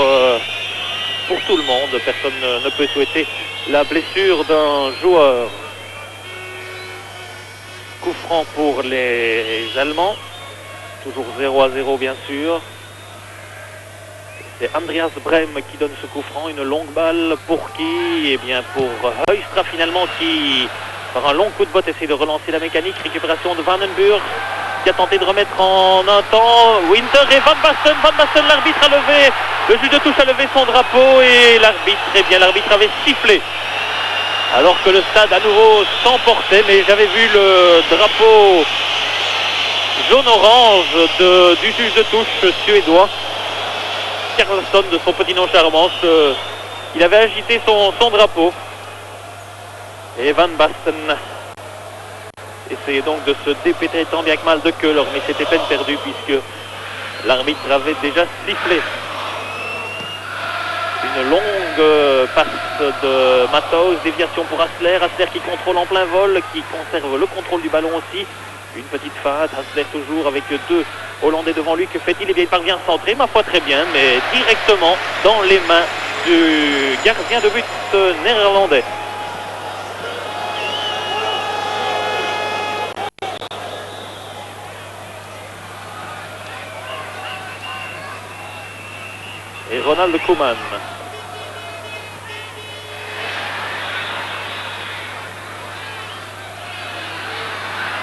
tout le monde. Personne ne peut souhaiter la blessure d'un joueur. Coup franc pour les Allemands. Toujours 0-0 bien sûr. C'est Andreas Brem qui donne ce coup franc, une longue balle pour qui? Eh bien pour Huystra finalement qui, par un long coup de botte, essaie de relancer la mécanique. Récupération de Vandenburg qui a tenté de remettre en un temps Winter et Van Basten. Van Basten, l'arbitre a levé, le juge de touche a levé son drapeau et l'arbitre avait sifflé. Alors que le stade à nouveau s'emportait, mais j'avais vu le drapeau jaune-orange du juge de touche suédois. Carlson, de son petit nom charmant, il avait agité son drapeau. Et Van Basten essayait donc de se dépêtrer tant bien que mal de Köhler, mais c'était peine perdue puisque l'arbitre avait déjà sifflé. Une longue passe de Matthaus, déviation pour Hassler, Hassler qui contrôle en plein vol, qui conserve le contrôle du ballon aussi. Une petite feinte, Hassler toujours avec deux Hollandais devant lui. Que fait-il? Eh bien, il parvient à centrer, ma foi très bien, mais directement dans les mains du gardien de but néerlandais. Et Ronald Koeman.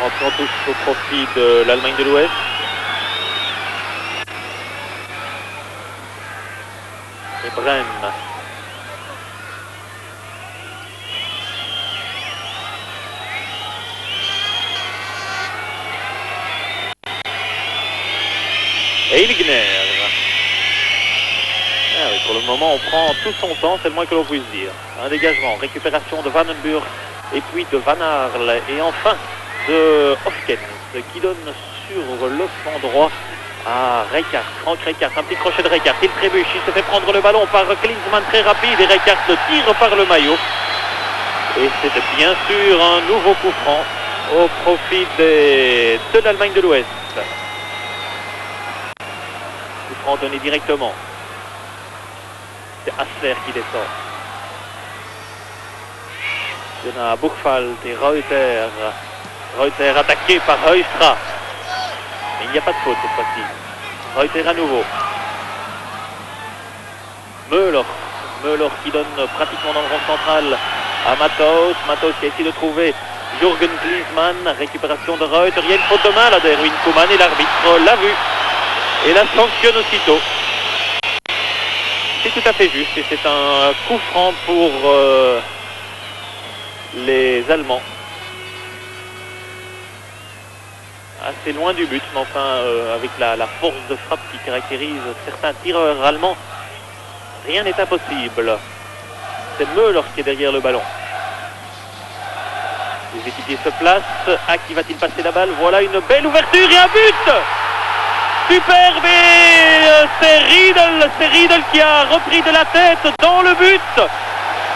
Rentrée en touche au profit de l'Allemagne de l'Ouest. Et Brem. Et Ilgner. Ah oui, pour le moment, on prend tout son temps, c'est le moins que l'on puisse dire. Un dégagement, récupération de Vandenburg et puis de Van Aerle. Et enfin, de Hofkens qui donne sur le flanc droit à Rijkaard, Frank Rijkaard, un petit crochet de Rijkaard, il trébuche, il se fait prendre le ballon par Klinsmann très rapide et Rijkaard le tire par le maillot. Et c'est bien sûr un nouveau coup franc au profit de l'Allemagne de l'Ouest. Coup franc donné directement. C'est Hassler qui descend. Il y en a Buchwald et Reuter. Reuter attaqué par Heustra. Mais il n'y a pas de faute cette fois-ci. Reuter à nouveau. Müller qui donne pratiquement dans le rond central à Matthaus. Matthaus qui a essayé de trouver Jürgen Klinsmann. Récupération de Reuter. Il y a une faute de main là d'Erwin Koeman et l'arbitre l'a vu. Et la sanctionne aussitôt. C'est tout à fait juste et c'est un coup franc pour les Allemands. Assez loin du but, mais enfin avec la force de frappe qui caractérise certains tireurs allemands, rien n'est impossible. C'est Müller qui est derrière le ballon. Les équipiers se placent. À qui va-t-il passer la balle? Voilà une belle ouverture et un but! Superbe! Et c'est Riedel qui a repris de la tête dans le but.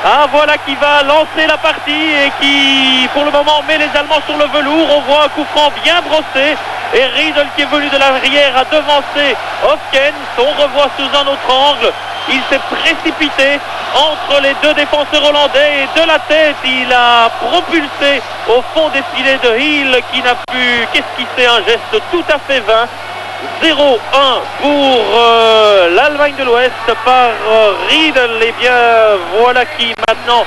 Ah, voilà qui va lancer la partie et qui, pour le moment, met les Allemands sur le velours. On voit un coup franc bien brossé. Et Riedel qui est venu de l'arrière a devancé Hofkens. On revoit sous un autre angle. Il s'est précipité entre les deux défenseurs hollandais et de la tête, il a propulsé au fond des filets de Hill qui n'a pu qu'esquisser un geste tout à fait vain. 0-1 pour l'Allemagne de l'Ouest par Riedel. Et bien voilà qui maintenant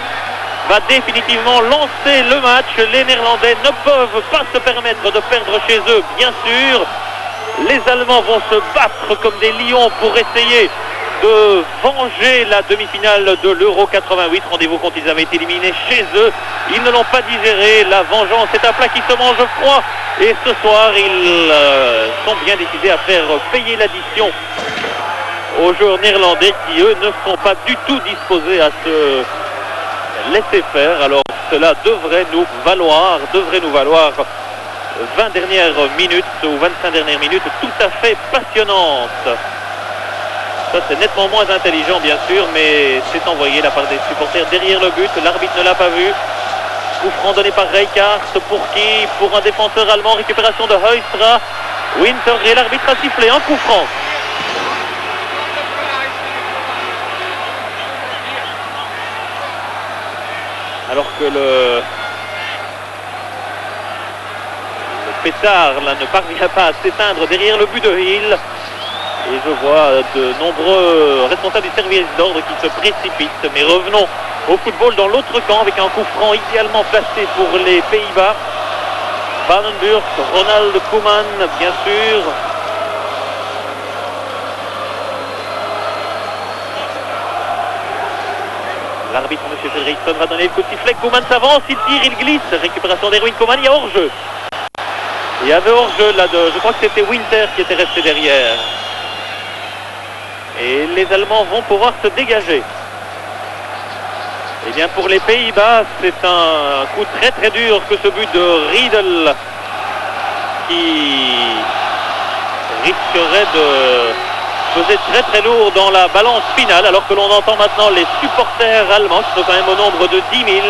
va définitivement lancer le match. Les Néerlandais ne peuvent pas se permettre de perdre chez eux, bien sûr. Les Allemands vont se battre comme des lions pour essayer de venger la demi-finale de l'Euro 88. Rendez-vous quand ils avaient été éliminés chez eux. Ils ne l'ont pas digéré. La vengeance est un plat qui se mange froid. Et ce soir, ils sont bien décidés à faire payer l'addition aux joueurs néerlandais qui, eux, ne sont pas du tout disposés à se laisser faire. Alors, cela devrait nous valoir 20 dernières minutes ou 25 dernières minutes tout à fait passionnantes. Ça, c'est nettement moins intelligent, bien sûr, mais c'est envoyé de la part des supporters derrière le but. L'arbitre ne l'a pas vu. Coup franc donné par Rijkaard. Pour qui? Pour un défenseur allemand. Récupération de Heustra. Winter et l'arbitre a sifflé un coup franc. Alors que le pétard là, ne parvient pas à s'éteindre derrière le but de Hill. Et je vois de nombreux responsables du service d'ordre qui se précipitent. Mais revenons au football dans l'autre camp avec un coup franc idéalement placé pour les Pays-Bas. Vandenburg, Ronald Koeman, bien sûr. L'arbitre, M. Fredriksson, va donner le coup de sifflet. Koeman s'avance, il tire, il glisse. Récupération d'Erwin Koeman, il y a hors-jeu. Il y avait hors-jeu là, je crois que c'était Winter qui était resté derrière. Et les Allemands vont pouvoir se dégager. Eh bien pour les Pays-Bas, c'est un coup très très dur que ce but de Riedel qui risquerait de peser très très lourd dans la balance finale, alors que l'on entend maintenant les supporters allemands qui sont quand même au nombre de 10 000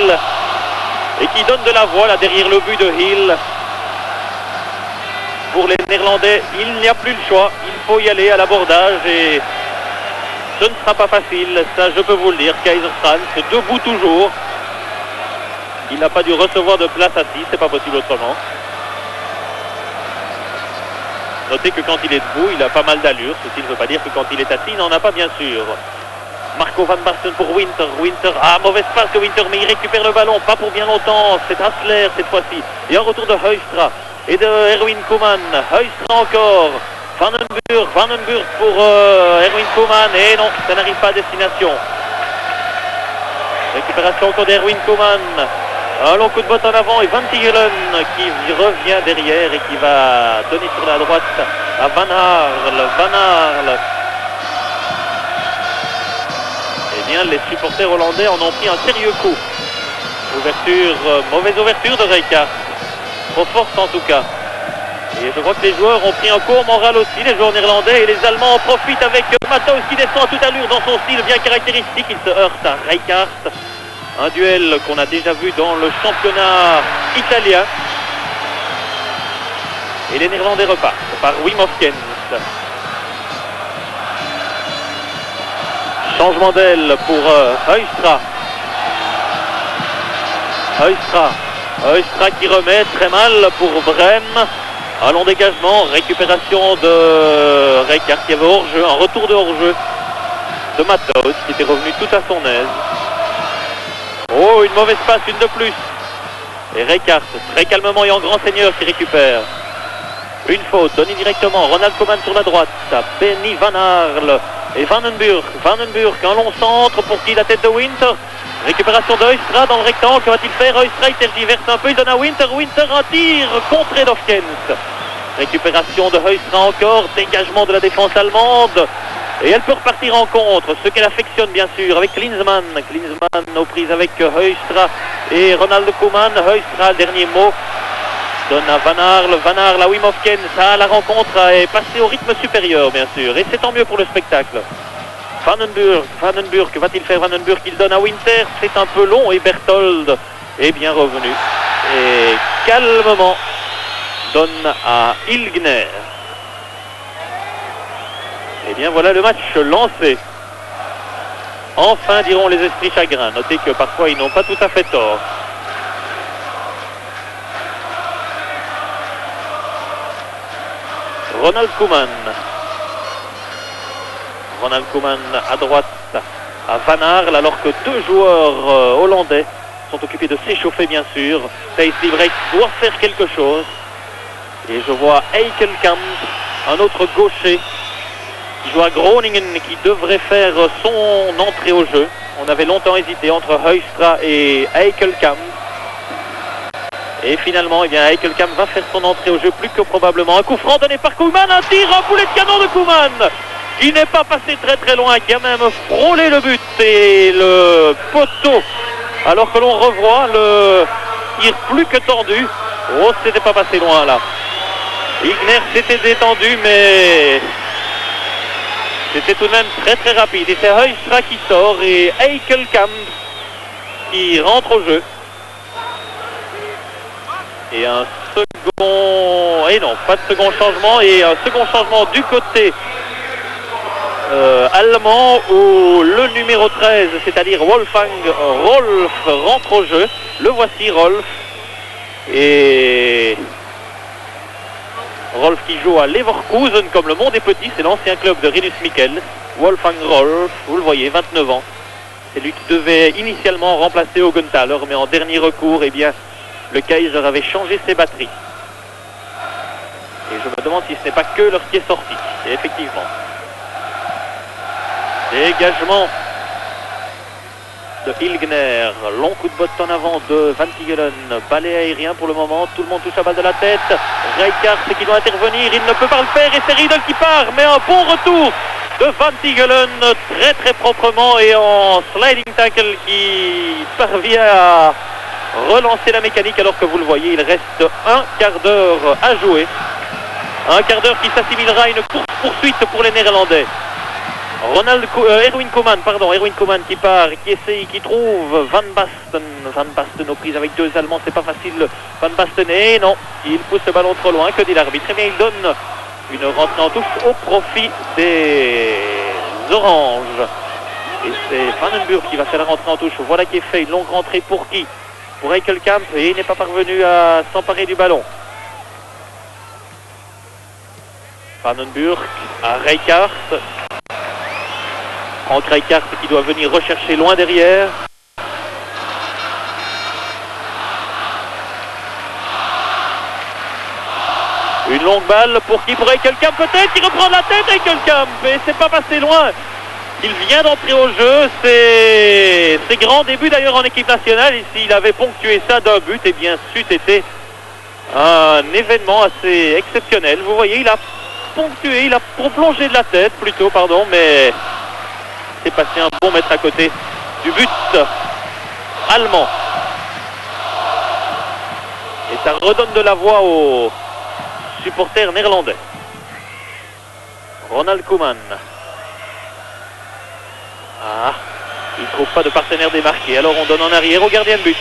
et qui donnent de la voix là derrière le but de Hill. Pour les Néerlandais, il n'y a plus le choix, il faut y aller à l'abordage et ce ne sera pas facile, ça je peux vous le dire. Kaiser-Franz, debout toujours. Il n'a pas dû recevoir de place assis, c'est pas possible autrement. Notez que quand il est debout, il a pas mal d'allure. Ceci ne veut pas dire que quand il est assis, il n'en a pas bien sûr. Marco van Basten pour Winter. Winter, mauvaise passe de Winter, mais il récupère le ballon, pas pour bien longtemps. C'est Hassler cette fois-ci. Et un retour de Heustra et de Erwin Koeman. Heustra encore. Vandenburg pour Erwin Koeman. Et non, ça n'arrive pas à destination. Récupération encore d'Erwin Koeman. Un long coup de botte en avant et Van Tigelen qui revient derrière et qui va donner sur la droite à Van Aerle. Eh bien, les supporters hollandais en ont pris un sérieux coup. Mauvaise ouverture de Rijkaard. Trop forte en tout cas. Et je crois que les joueurs ont pris un coup au moral aussi, les joueurs néerlandais, et les Allemands en profitent avec Matthaus qui descend à toute allure dans son style bien caractéristique. Il se heurte à Rijkaard. Un duel qu'on a déjà vu dans le championnat italien. Et les Néerlandais repartent par Wim Hofkens. Changement d'aile pour Heustra. Heustra qui remet très mal pour Brem. Un long dégagement, récupération de Rijkaard qui avait hors-jeu, un retour de hors-jeu de Matthaus qui était revenu tout à son aise. Oh, une mauvaise passe, une de plus. Et Rijkaard, très calmement et en grand seigneur qui récupère. Une faute, donnée directement. Ronald Koeman sur la droite. Benny Van Aerle et Vandenburg, un long centre pour qui la tête de Winter. Récupération de Heustra dans le rectangle. Que va-t-il faire? Heustra, il tergiverse un peu, il donne à Winter. Winter, un tir contré d'Hofkens. Récupération de Heustra encore. Dégagement de la défense allemande. Et elle peut repartir en contre, ce qu'elle affectionne bien sûr, avec Klinsmann. Klinsmann aux prises avec Heustra et Ronald Koeman. Heustra, le dernier mot, donne à Van Aerle à Wim Hofkens. La rencontre est passée au rythme supérieur bien sûr, et c'est tant mieux pour le spectacle. Vandenburg, que va-t-il faire? Vandenburg, il donne à Winter, c'est un peu long, et Berthold est bien revenu. Et calmement, donne à Ilgner. Et bien voilà le match lancé. Enfin, diront les esprits chagrins. Notez que parfois ils n'ont pas tout à fait tort. Ronald Koeman à droite à Van Aerle, alors que deux joueurs hollandais sont occupés de s'échauffer bien sûr. Thijs Liebrecht doit faire quelque chose. Et je vois Eikelkamp, un autre gaucher, qui joue à Groningen, qui devrait faire son entrée au jeu. On avait longtemps hésité entre Heustra et Eikelkamp. Et finalement, eh bien, Eikelkamp va faire son entrée au jeu plus que probablement. Un coup franc donné par Koeman, un tir, un boulet de canon de Koeman, qui n'est pas passé très très loin, qui a même frôlé le but et le poteau. Alors que l'on revoit le tir plus que tendu. Oh, c'était pas passé loin là. Ilgner s'était détendu, mais c'était tout de même très très rapide. Et c'est Heustra qui sort et Eikelkamp qui rentre au jeu. Et un second... Et non, pas de second changement. Et un second changement du côté allemand où le numéro 13, c'est-à-dire Wolfgang Rolf, rentre au jeu. Le voici, Rolf. Et Rolf qui joue à Leverkusen, comme le monde est petit, c'est l'ancien club de Rinus Michels. Wolfgang Rolf, vous le voyez, 29 ans. C'est lui qui devait initialement remplacer Augenthaler, mais en dernier recours, eh bien, le Kaiser avait changé ses batteries. Et je me demande si ce n'est pas que leur qui est sorti. Et effectivement. Dégagement de Ilgner. Long coup de botte en avant de Van Tigelen. Balai aérien pour le moment. Tout le monde touche la balle de la tête. Rijkaard, c'est qui doit intervenir. Il ne peut pas le faire. Et c'est Riedel qui part. Mais un bon retour de Van Tigelen, très très proprement et en sliding tackle qui parvient à relancer la mécanique, alors que vous le voyez, il reste un quart d'heure à jouer. Un quart d'heure qui s'assimilera à une course-poursuite pour les Néerlandais. Erwin Koeman qui part, qui essaye, qui trouve Van Basten. Van Basten aux prises avec deux Allemands, c'est pas facile. Van Basten, et non, il pousse le ballon trop loin. Que dit l'arbitre? Très bien, il donne une rentrée en touche au profit des Oranges. Et c'est Vandenburg qui va faire la rentrée en touche. Voilà qui est fait, une longue rentrée pour qui? Pour Eickelkamp, et il n'est pas parvenu à s'emparer du ballon. Vandenburg à Rijkaard. Frank Rijkaard qui doit venir rechercher loin derrière. Une longue balle pour qui? Pour Eickelkamp peut-être, qui reprend la tête Eickelkamp, et c'est pas passé loin. Il vient d'entrer au jeu, c'est ses grands débuts d'ailleurs en équipe nationale, et s'il avait ponctué ça d'un but, eh bien c'eût été un événement assez exceptionnel. Vous voyez, il a ponctué, il a plongé de la tête plutôt, mais c'est passé un bon mètre à côté du but allemand. Et ça redonne de la voix aux supporters néerlandais. Ronald Koeman. Ah, il ne trouve pas de partenaire démarqué, alors on donne en arrière au gardien de but.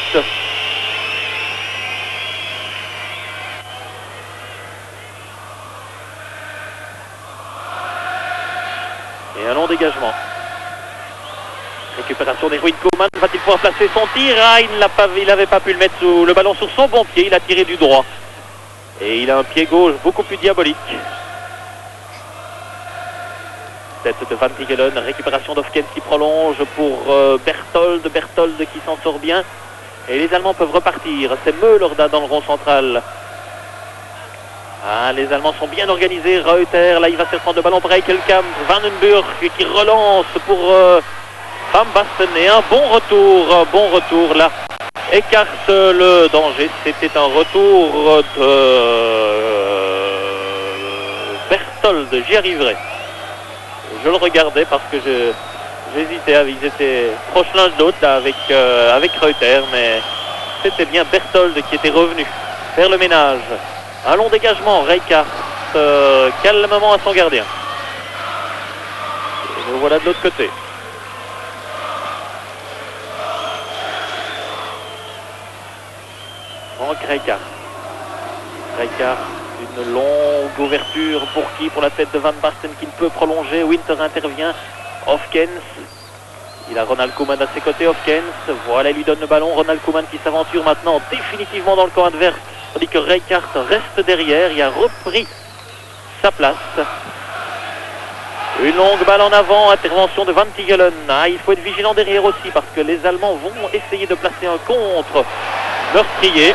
Et un long dégagement. Récupération d'Erwin Koeman, va-t-il pouvoir placer son tir? Ah, il n'avait pas pu le mettre sous le ballon sur son bon pied, il a tiré du droit. Et il a un pied gauche beaucoup plus diabolique. Tête de Van Tigelen, récupération d'Hofkens qui prolonge pour Berthold qui s'en sort bien. Et les Allemands peuvent repartir, c'est Müller dans le rond central. Ah, les Allemands sont bien organisés. Reuter, là il va se prendre le ballon pour Eickelkamp. Vandenburg qui relance pour Van Basten, et un bon retour là. Écarte le danger. C'était un retour de Berthold, j'y arriverai. Je le regardais parce que j'hésitais, ils étaient proches l'un de l'autre avec Reuter, mais c'était bien Berthold qui était revenu faire le ménage. Un long dégagement, Rijkaard calmement à son gardien. Et le voilà de l'autre côté. Frank Rijkaard. Rijkaard, une longue ouverture pour qui? Pour la tête de Van Basten qui ne peut prolonger. Winter intervient. Hofkens. Il a Ronald Koeman à ses côtés. Hofkens. Voilà, il lui donne le ballon. Ronald Koeman qui s'aventure maintenant définitivement dans le camp adverse. Tandis que Rijkaard reste derrière, il a repris sa place. Une longue balle en avant, intervention de Van Tigelen. Ah, il faut être vigilant derrière aussi parce que les Allemands vont essayer de placer un contre meurtrier.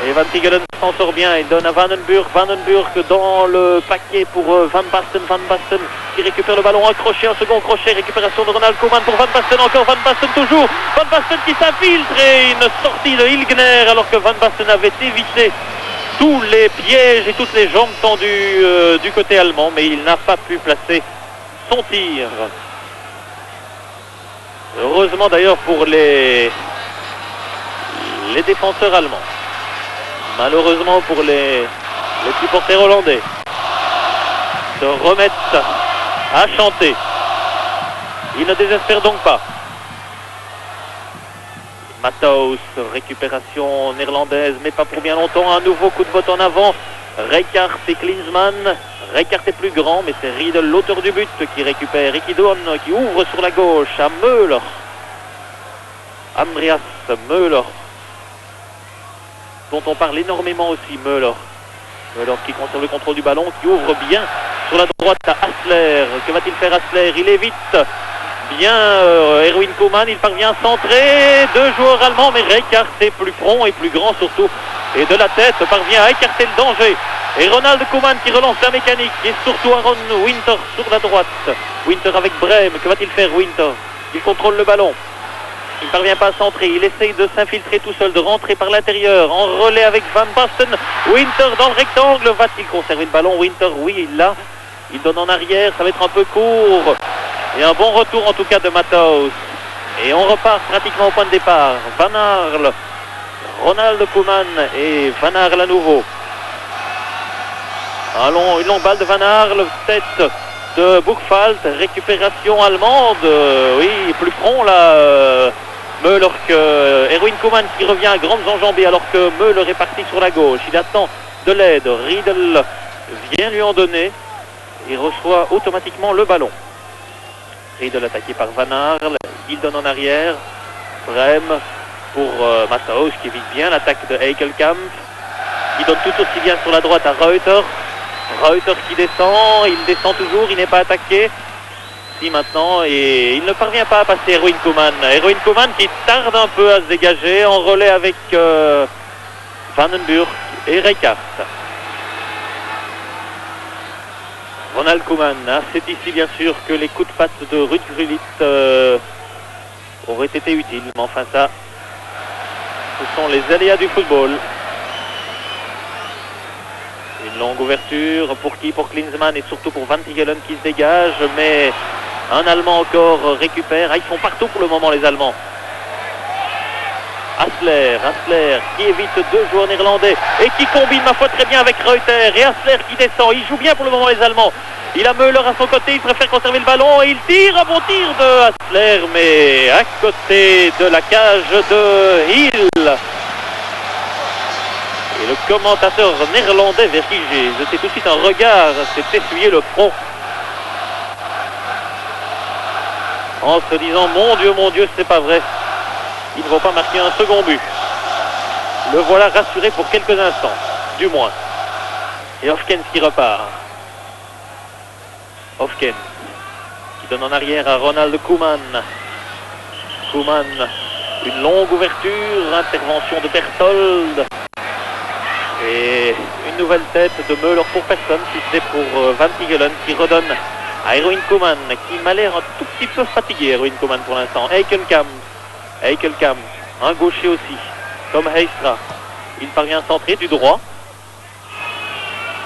Et Van Tigelen s'en sort bien, il donne à Vandenburg dans le paquet pour Van Basten qui récupère le ballon, un crochet, un second crochet, récupération de Ronald Koeman pour Van Basten, encore Van Basten toujours, Van Basten qui s'infiltre et une sortie de Hilgner alors que Van Basten avait évité tous les pièges et toutes les jambes tendues du côté allemand, mais il n'a pas pu placer son tir. Heureusement d'ailleurs pour les défenseurs allemands. Malheureusement pour les supporters hollandais, se remettent à chanter. Ils ne désespèrent donc pas. Matthaus, récupération néerlandaise, mais pas pour bien longtemps. Un nouveau coup de botte en avant. Rijkaard et Klinsmann. Rijkaard est plus grand, mais c'est Riedel, l'auteur du but, qui récupère et qui donne, qui ouvre sur la gauche à Müller. Andreas Müller, dont on parle énormément aussi, Müller. Müller qui conserve le contrôle du ballon, qui ouvre bien sur la droite à Hassler. Que va-t-il faire Hassler? Il évite bien Erwin Koeman, il parvient à centrer. Deux joueurs allemands, mais Rijkaard est plus prompt et plus grand surtout. Et de la tête parvient à écarter le danger. Et Ronald Koeman qui relance la mécanique. Et surtout Aaron Winter sur la droite. Winter avec Brême. Que va-t-il faire Winter? Il contrôle le ballon. Il ne parvient pas à centrer, il essaye de s'infiltrer tout seul, de rentrer par l'intérieur, en relais avec Van Basten. Winter dans le rectangle, va-t-il conserver le ballon? Winter, oui, il l'a. Il donne en arrière, ça va être un peu court. Et un bon retour en tout cas de Matthaus. Et on repart pratiquement au point de départ. Van Aerle, Ronald Koeman et Van Aerle à nouveau. Une longue balle de Van Aerle, tête de Buchwald, récupération allemande. Oui, plus prompt là. Müller que Erwin Koeman qui revient à grandes enjambées alors que Müller est parti sur la gauche. Il attend de l'aide. Riedel vient lui en donner. Il reçoit automatiquement le ballon. Riedel attaqué par Van Aerle. Il donne en arrière. Brem pour Matthaus qui évite bien l'attaque de Heikelkamp. Il donne tout aussi bien sur la droite à Reuter. Reuter qui descend. Il descend toujours. Il n'est pas attaqué. Si maintenant. Et il ne parvient pas à passer Erwin Koeman. Erwin Koeman qui tarde un peu à se dégager en relais avec Vandenburg et Rijkaard. Ronald Koeman, c'est ici bien sûr que les coups de patte de Ruud Gullit auraient été utiles, mais enfin ça, ce sont les aléas du football. Une longue ouverture, pour qui? Pour Klinsmann et surtout pour Van Tigelen qui se dégage, mais un Allemand encore récupère. Ils sont partout pour le moment les Allemands. Hassler qui évite deux joueurs néerlandais et qui combine ma foi très bien avec Reuter et Hassler qui descend. Il joue bien pour le moment les Allemands. Il a Müller à son côté, il préfère conserver le ballon et il tire, un bon tir de Hassler mais à côté de la cage de Hill. Et le commentateur néerlandais vertigé, jetait tout de suite un regard, s'est essuyé le front en se disant mon Dieu, c'est pas vrai. Ils ne vont pas marquer un second but. Le voilà rassuré pour quelques instants, du moins. Et Hofkens qui repart. Hofkens qui donne en arrière à Ronald Koeman. Koeman, une longue ouverture, intervention de Berthold. Et une nouvelle tête de Müller pour personne, si c'est pour Van Tigelen qui redonne à Erwin Koeman, qui m'a l'air un tout petit peu fatigué, Erwin Koeman pour l'instant. Heikelkamp, un gaucher aussi, comme Heistra. Il parvient à centrer du droit.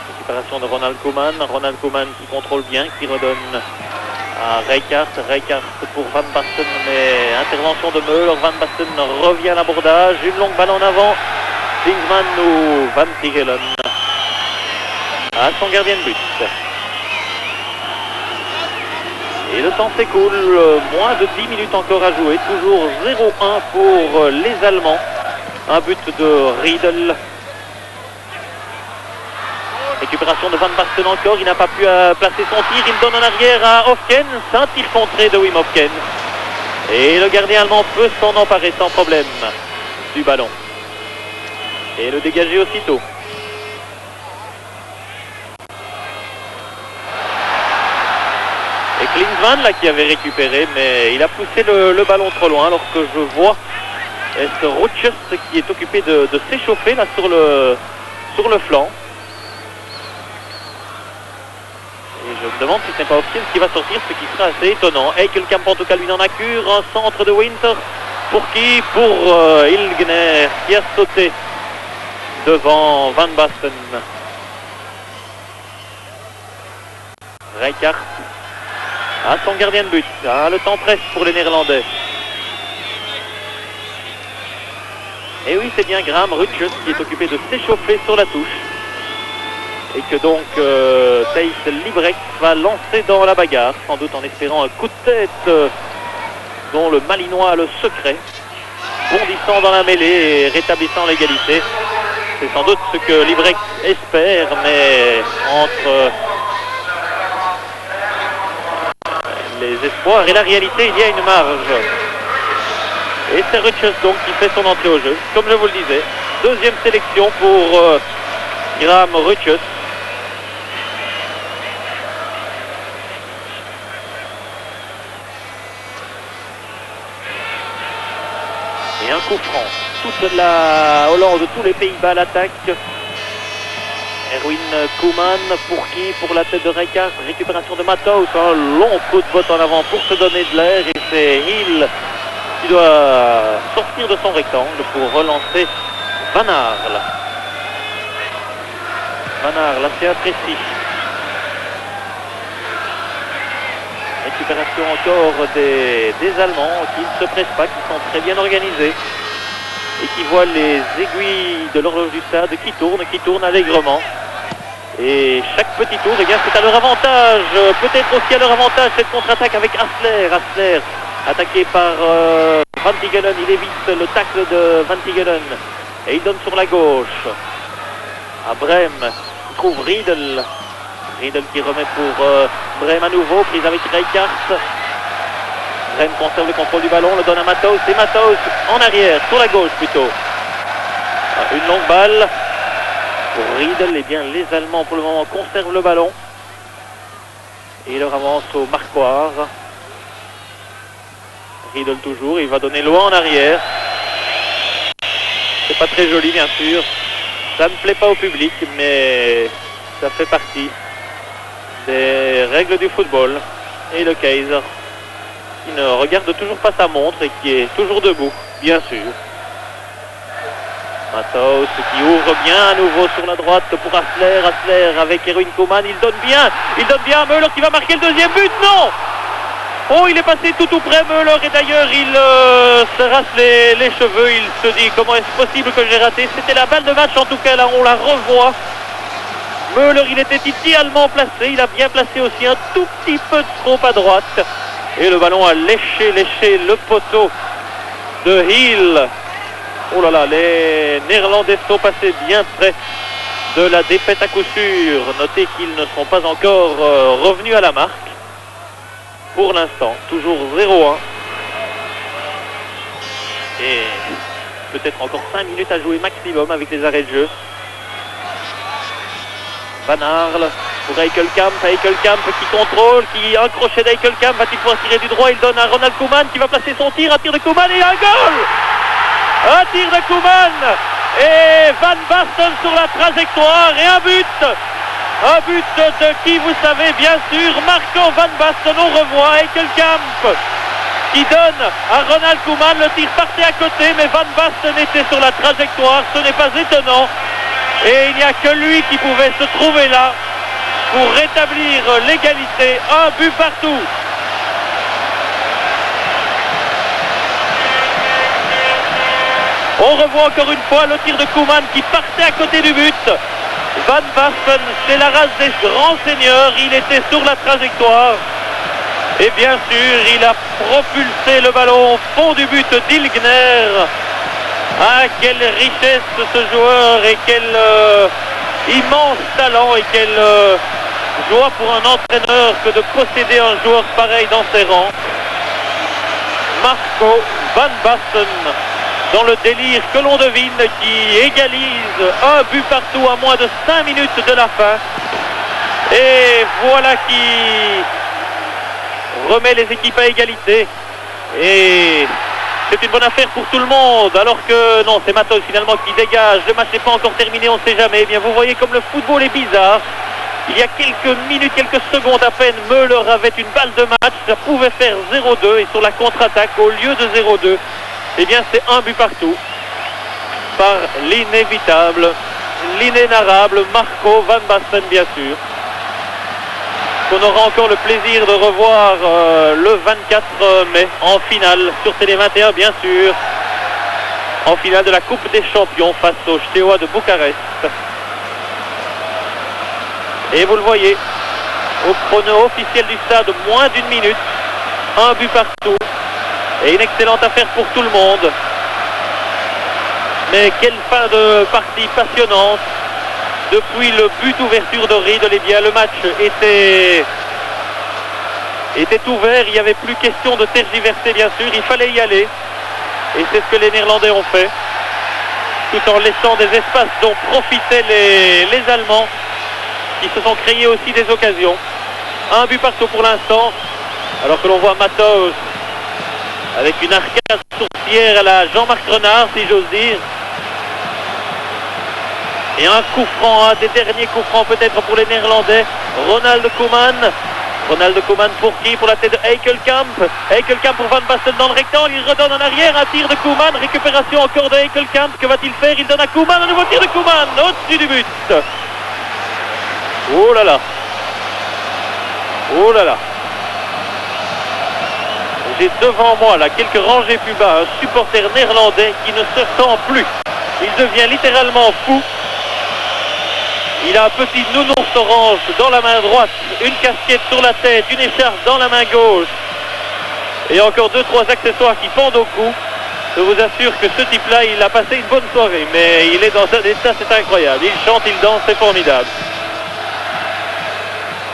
Récupération de Ronald Koeman qui contrôle bien, qui redonne à Rijkaard pour Van Basten, mais intervention de Müller. Van Basten revient à l'abordage, une longue balle en avant. Klinsmann ou Van Tigelen à son gardien de but. Et le temps s'écoule, moins de 10 minutes encore à jouer, toujours 0-1 pour les Allemands. Un but de Riedel. Récupération de Van Basten encore, il n'a pas pu placer son tir, il donne en arrière à Hofkens, un tir contré de Wim Hofkens. Et le gardien allemand peut s'en emparer sans problème du ballon. Et le dégager aussitôt. Et Klinsmann là qui avait récupéré, mais il a poussé le ballon trop loin alors que je vois est-ce Rutschers qui est occupé de s'échauffer là sur le flanc. Et je me demande si ce n'est pas Hofkens qui va sortir, ce qui sera assez étonnant. Heikelkamp en tout cas lui n'en a cure, un centre de Winter. Pour qui? Pour Ilgner qui a sauté devant Van Basten. Rijkaard à son gardien de but. Le temps presse pour les Néerlandais. Et oui, c'est bien Graham Rutschers qui est occupé de s'échauffer sur la touche. Et que donc Thijs Librecht va lancer dans la bagarre, sans doute en espérant un coup de tête dont le Malinois a le secret, bondissant dans la mêlée et rétablissant l'égalité. C'est sans doute ce que Librecht espère, mais entre les espoirs et la réalité, il y a une marge. Et c'est Rutschers donc qui fait son entrée au jeu, comme je vous le disais. Deuxième sélection pour Graham Rutschers. Et un coup franc. Toute la Hollande, tous les Pays-Bas l'attaque. Erwin Koeman pour qui? Pour la tête de Rijkaard. Récupération de Matthaus. Un long coup de botte en avant pour se donner de l'air. Et c'est Hill qui doit sortir de son rectangle pour relancer Van Aerle. Van Aerle assez imprécis. récupération encore des Allemands qui ne se pressent pas, qui sont très bien organisés et qui voient les aiguilles de l'horloge du stade qui tournent allègrement. Et chaque petit tour, eh bien, c'est à leur avantage, peut-être aussi à leur avantage cette contre-attaque avec Hassler. Hassler attaqué par Van Tigelen, il évite le tacle de Van Tigelen et il donne sur la gauche à Brem. Il trouve Riedel. Riedel qui remet pour Brem à nouveau, prise avec Rijkaard. Brem conserve le contrôle du ballon, le donne à Matos et Matos en arrière, sur la gauche plutôt. Une longue balle pour Riedel. Eh bien, les Allemands pour le moment conservent le ballon et leur avance au marquoir. Riedel toujours, il va donner loin en arrière. C'est pas très joli bien sûr. Ça ne plaît pas au public, mais ça fait partie des règles du football. Et le Kaiser qui ne regarde toujours pas sa montre et qui est toujours debout, bien sûr. Matos qui ouvre bien à nouveau sur la droite pour Hassler. Hassler avec Erwin Koeman, il donne bien à Müller qui va marquer le deuxième but. Non! Oh, il est passé tout près, Müller, et d'ailleurs il se rase les cheveux. Il se dit comment est-ce possible que j'ai raté. C'était la balle de match en tout cas, là on la revoit. Müller, il était idéalement placé, il a bien placé aussi un tout petit peu trop à droite. Et le ballon a léché le poteau de Hill. Oh là là, les Néerlandais sont passés bien près de la défaite à coup sûr. Notez qu'ils ne sont pas encore revenus à la marque. Pour l'instant, toujours 0-1. Et peut-être encore 5 minutes à jouer maximum avec les arrêts de jeu. Van Arl pour Eikelkamp qui contrôle, qui a un crochet d'Eikelkamp, va-t-il pouvoir tirer du droit? Il donne à Ronald Koeman qui va placer son tir, un tir de Koeman et un goal! Un tir de Koeman et Van Basten sur la trajectoire et un but de qui vous savez bien sûr, Marco Van Basten. On revoit Eikelkamp qui donne à Ronald Koeman, le tir partait à côté mais Van Basten était sur la trajectoire, ce n'est pas étonnant. Et il n'y a que lui qui pouvait se trouver là pour rétablir l'égalité. Un but partout. On revoit encore une fois le tir de Koeman qui partait à côté du but. Van Basten, c'est la race des grands seigneurs. Il était sur la trajectoire. Et bien sûr, il a propulsé le ballon au fond du but d'Ilgner. Ah, quelle richesse ce joueur et quel immense talent et quelle joie pour un entraîneur que de posséder un joueur pareil dans ses rangs. Marco Van Basten, dans le délire que l'on devine, qui égalise un but partout à moins de 5 minutes de la fin. Et voilà qui remet les équipes à égalité. Et c'est une bonne affaire pour tout le monde, alors que non, c'est Matos finalement qui dégage. Le match n'est pas encore terminé, on ne sait jamais. Eh bien, vous voyez comme le football est bizarre. Il y a quelques minutes, quelques secondes à peine, Müller avait une balle de match. Ça pouvait faire 0-2 et sur la contre-attaque, au lieu de 0-2, eh bien, c'est un but partout. Par l'inévitable, l'inénarrable Marco Van Basten, bien sûr. Qu'on aura encore le plaisir de revoir le 24 mai en finale sur Télé 21 bien sûr, en finale de la Coupe des Champions face au Steaua de Bucarest. Et vous le voyez, au chrono officiel du stade, moins d'une minute, un but partout et une excellente affaire pour tout le monde. Mais quelle fin de partie passionnante. Depuis le but ouverture de Riedel, eh bien le match était ouvert, il n'y avait plus question de tergiverser bien sûr, il fallait y aller. Et c'est ce que les Néerlandais ont fait, tout en laissant des espaces dont profitaient les Allemands, qui se sont créés aussi des occasions. Un but partout pour l'instant, alors que l'on voit Matos avec une arcade sourcière à la Jean-Marc Renard, si j'ose dire. Et un coup franc, un des derniers coups francs peut-être pour les Néerlandais. Ronald Koeman pour qui? Pour la tête de Eikelkamp. Eikelkamp pour Van Basten dans le rectangle. Il redonne en arrière, un tir de Koeman. Récupération encore de Eikelkamp. Que va-t-il faire? Il donne à Koeman. Un nouveau tir de Koeman au-dessus du but. Oh là là. Oh là là. j'ai devant moi, là, quelques rangées plus bas, un supporter néerlandais qui ne se sent plus. Il devient littéralement fou. Il a un petit nounours orange dans la main droite, une casquette sur la tête, une écharpe dans la main gauche et encore 2-3 accessoires qui pendent au cou. Je vous assure que ce type-là, il a passé une bonne soirée, mais il est dans un état, c'est incroyable. Il chante, il danse, c'est formidable.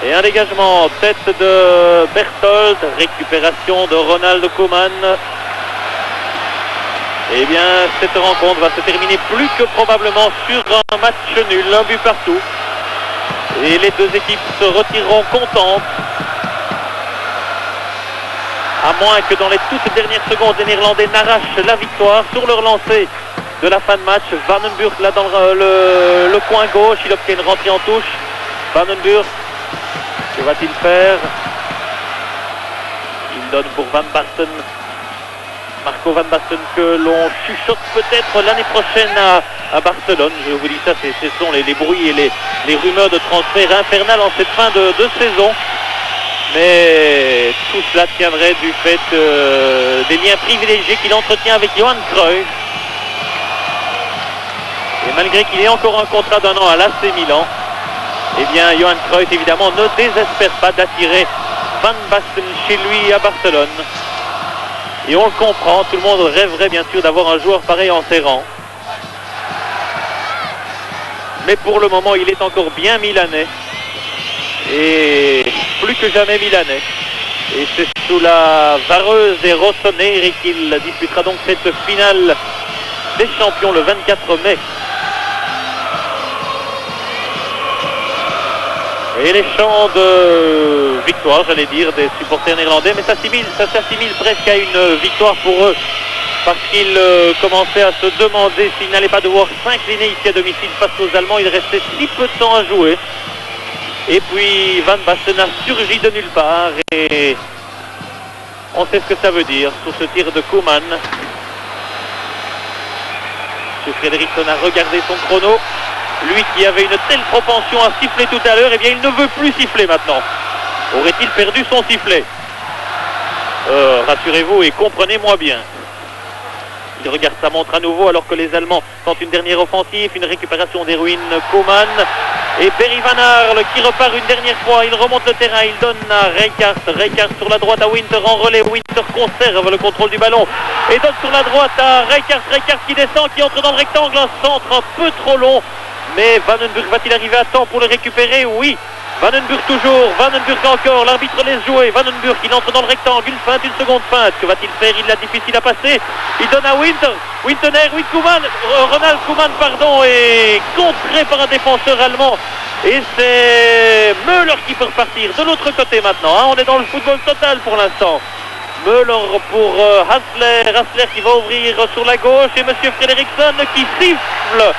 Et un dégagement en tête de Berthold, récupération de Ronald Koeman. Eh bien, cette rencontre va se terminer plus que probablement sur un match nul, un but partout. Et les deux équipes se retireront contentes. À moins que dans les toutes dernières secondes, les Néerlandais n'arrachent la victoire sur leur lancée de la fin de match. Vandenburg, là dans le coin gauche, il obtient une rentrée en touche. Vandenburg, que va-t-il faire? Il donne pour Van Basten. Marco Van Basten, que l'on chuchote peut-être l'année prochaine à Barcelone. Je vous dis ça, ce sont les bruits et les rumeurs de transfert infernal en cette fin de saison. Mais tout cela tiendrait du fait des liens privilégiés qu'il entretient avec Johan Cruyff. Et malgré qu'il ait encore un contrat d'1 an à l'AC Milan, eh bien Johan Cruyff évidemment ne désespère pas d'attirer Van Basten chez lui à Barcelone. Et on le comprend, tout le monde rêverait bien sûr d'avoir un joueur pareil en ses rangs. Mais pour le moment, il est encore bien milanais. Et plus que jamais milanais. Et c'est sous la vareuse des Rossoneri qu'il disputera donc cette finale des champions le 24 mai. Et les chants de victoire, j'allais dire, des supporters néerlandais, mais ça s'assimile presque à une victoire pour eux, parce qu'ils commençaient à se demander s'ils n'allaient pas devoir s'incliner ici à domicile face aux Allemands. Il restait si peu de temps à jouer. Et puis Van Basten a surgi de nulle part, et on sait ce que ça veut dire sur ce tir de Koeman. M. Fredriksson a regardé son chrono. Lui qui avait une telle propension à siffler tout à l'heure, eh bien il ne veut plus siffler maintenant. Aurait-il perdu son sifflet? Rassurez-vous et comprenez-moi bien. Il regarde sa montre à nouveau alors que les Allemands tentent une dernière offensive, une récupération des ruines. Koeman et Perry Van Arle qui repart une dernière fois. Il remonte le terrain, il donne à Rijkaard. Rijkaard sur la droite à Winter en relais. Winter conserve le contrôle du ballon et donne sur la droite à Rijkaard. Rijkaard qui descend, qui entre dans le rectangle. Un centre un peu trop long. Mais Vandenburg va-t-il arriver à temps pour le récupérer? Oui. Vandenburg toujours, Vandenburg encore, l'arbitre laisse jouer. Vandenburg, il entre dans le rectangle, une feinte, une seconde feinte. Que va-t-il faire? Il l'a difficile à passer. Il donne à Winter. Wintener, Ronald Koeman, pardon, est contré par un défenseur allemand. Et c'est Müller qui peut repartir de l'autre côté maintenant. Hein. On est dans le football total pour l'instant. Müller pour Hassler. Hassler qui va ouvrir sur la gauche. Et M. Fredriksson qui siffle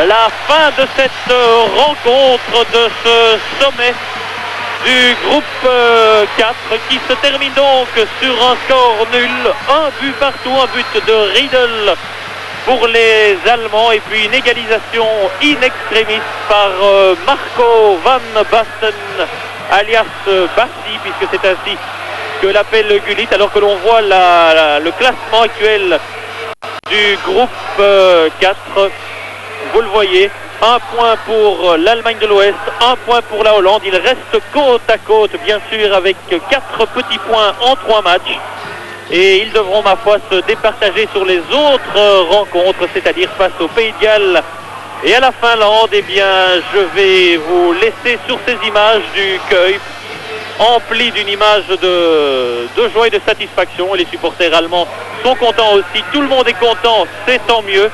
la fin de cette rencontre, de ce sommet du groupe 4 qui se termine donc sur un score nul, un but partout, un but de Riedel pour les Allemands et puis une égalisation in extremis par Marco Van Basten alias Bassi, puisque c'est ainsi que l'appelle Gullit, alors que l'on voit le classement actuel du groupe 4. Vous le voyez, un point pour l'Allemagne de l'Ouest, un point pour la Hollande. Il reste côte à côte, bien sûr, avec 4 petits points en 3 matchs. Et ils devront, ma foi, se départager sur les autres rencontres, c'est-à-dire face au Pays de Galles et à la Finlande. Eh bien, je vais vous laisser sur ces images du Keup, empli d'une image de joie et de satisfaction. Et les supporters allemands sont contents aussi. Tout le monde est content, c'est tant mieux.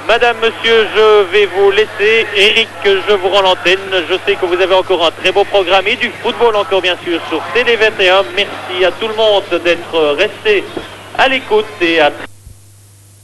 Madame, monsieur, je vais vous laisser. Eric, je vous rends l'antenne. Je sais que vous avez encore un très beau programme et du football encore, bien sûr, sur TD21. Merci à tout le monde d'être resté à l'écoute et à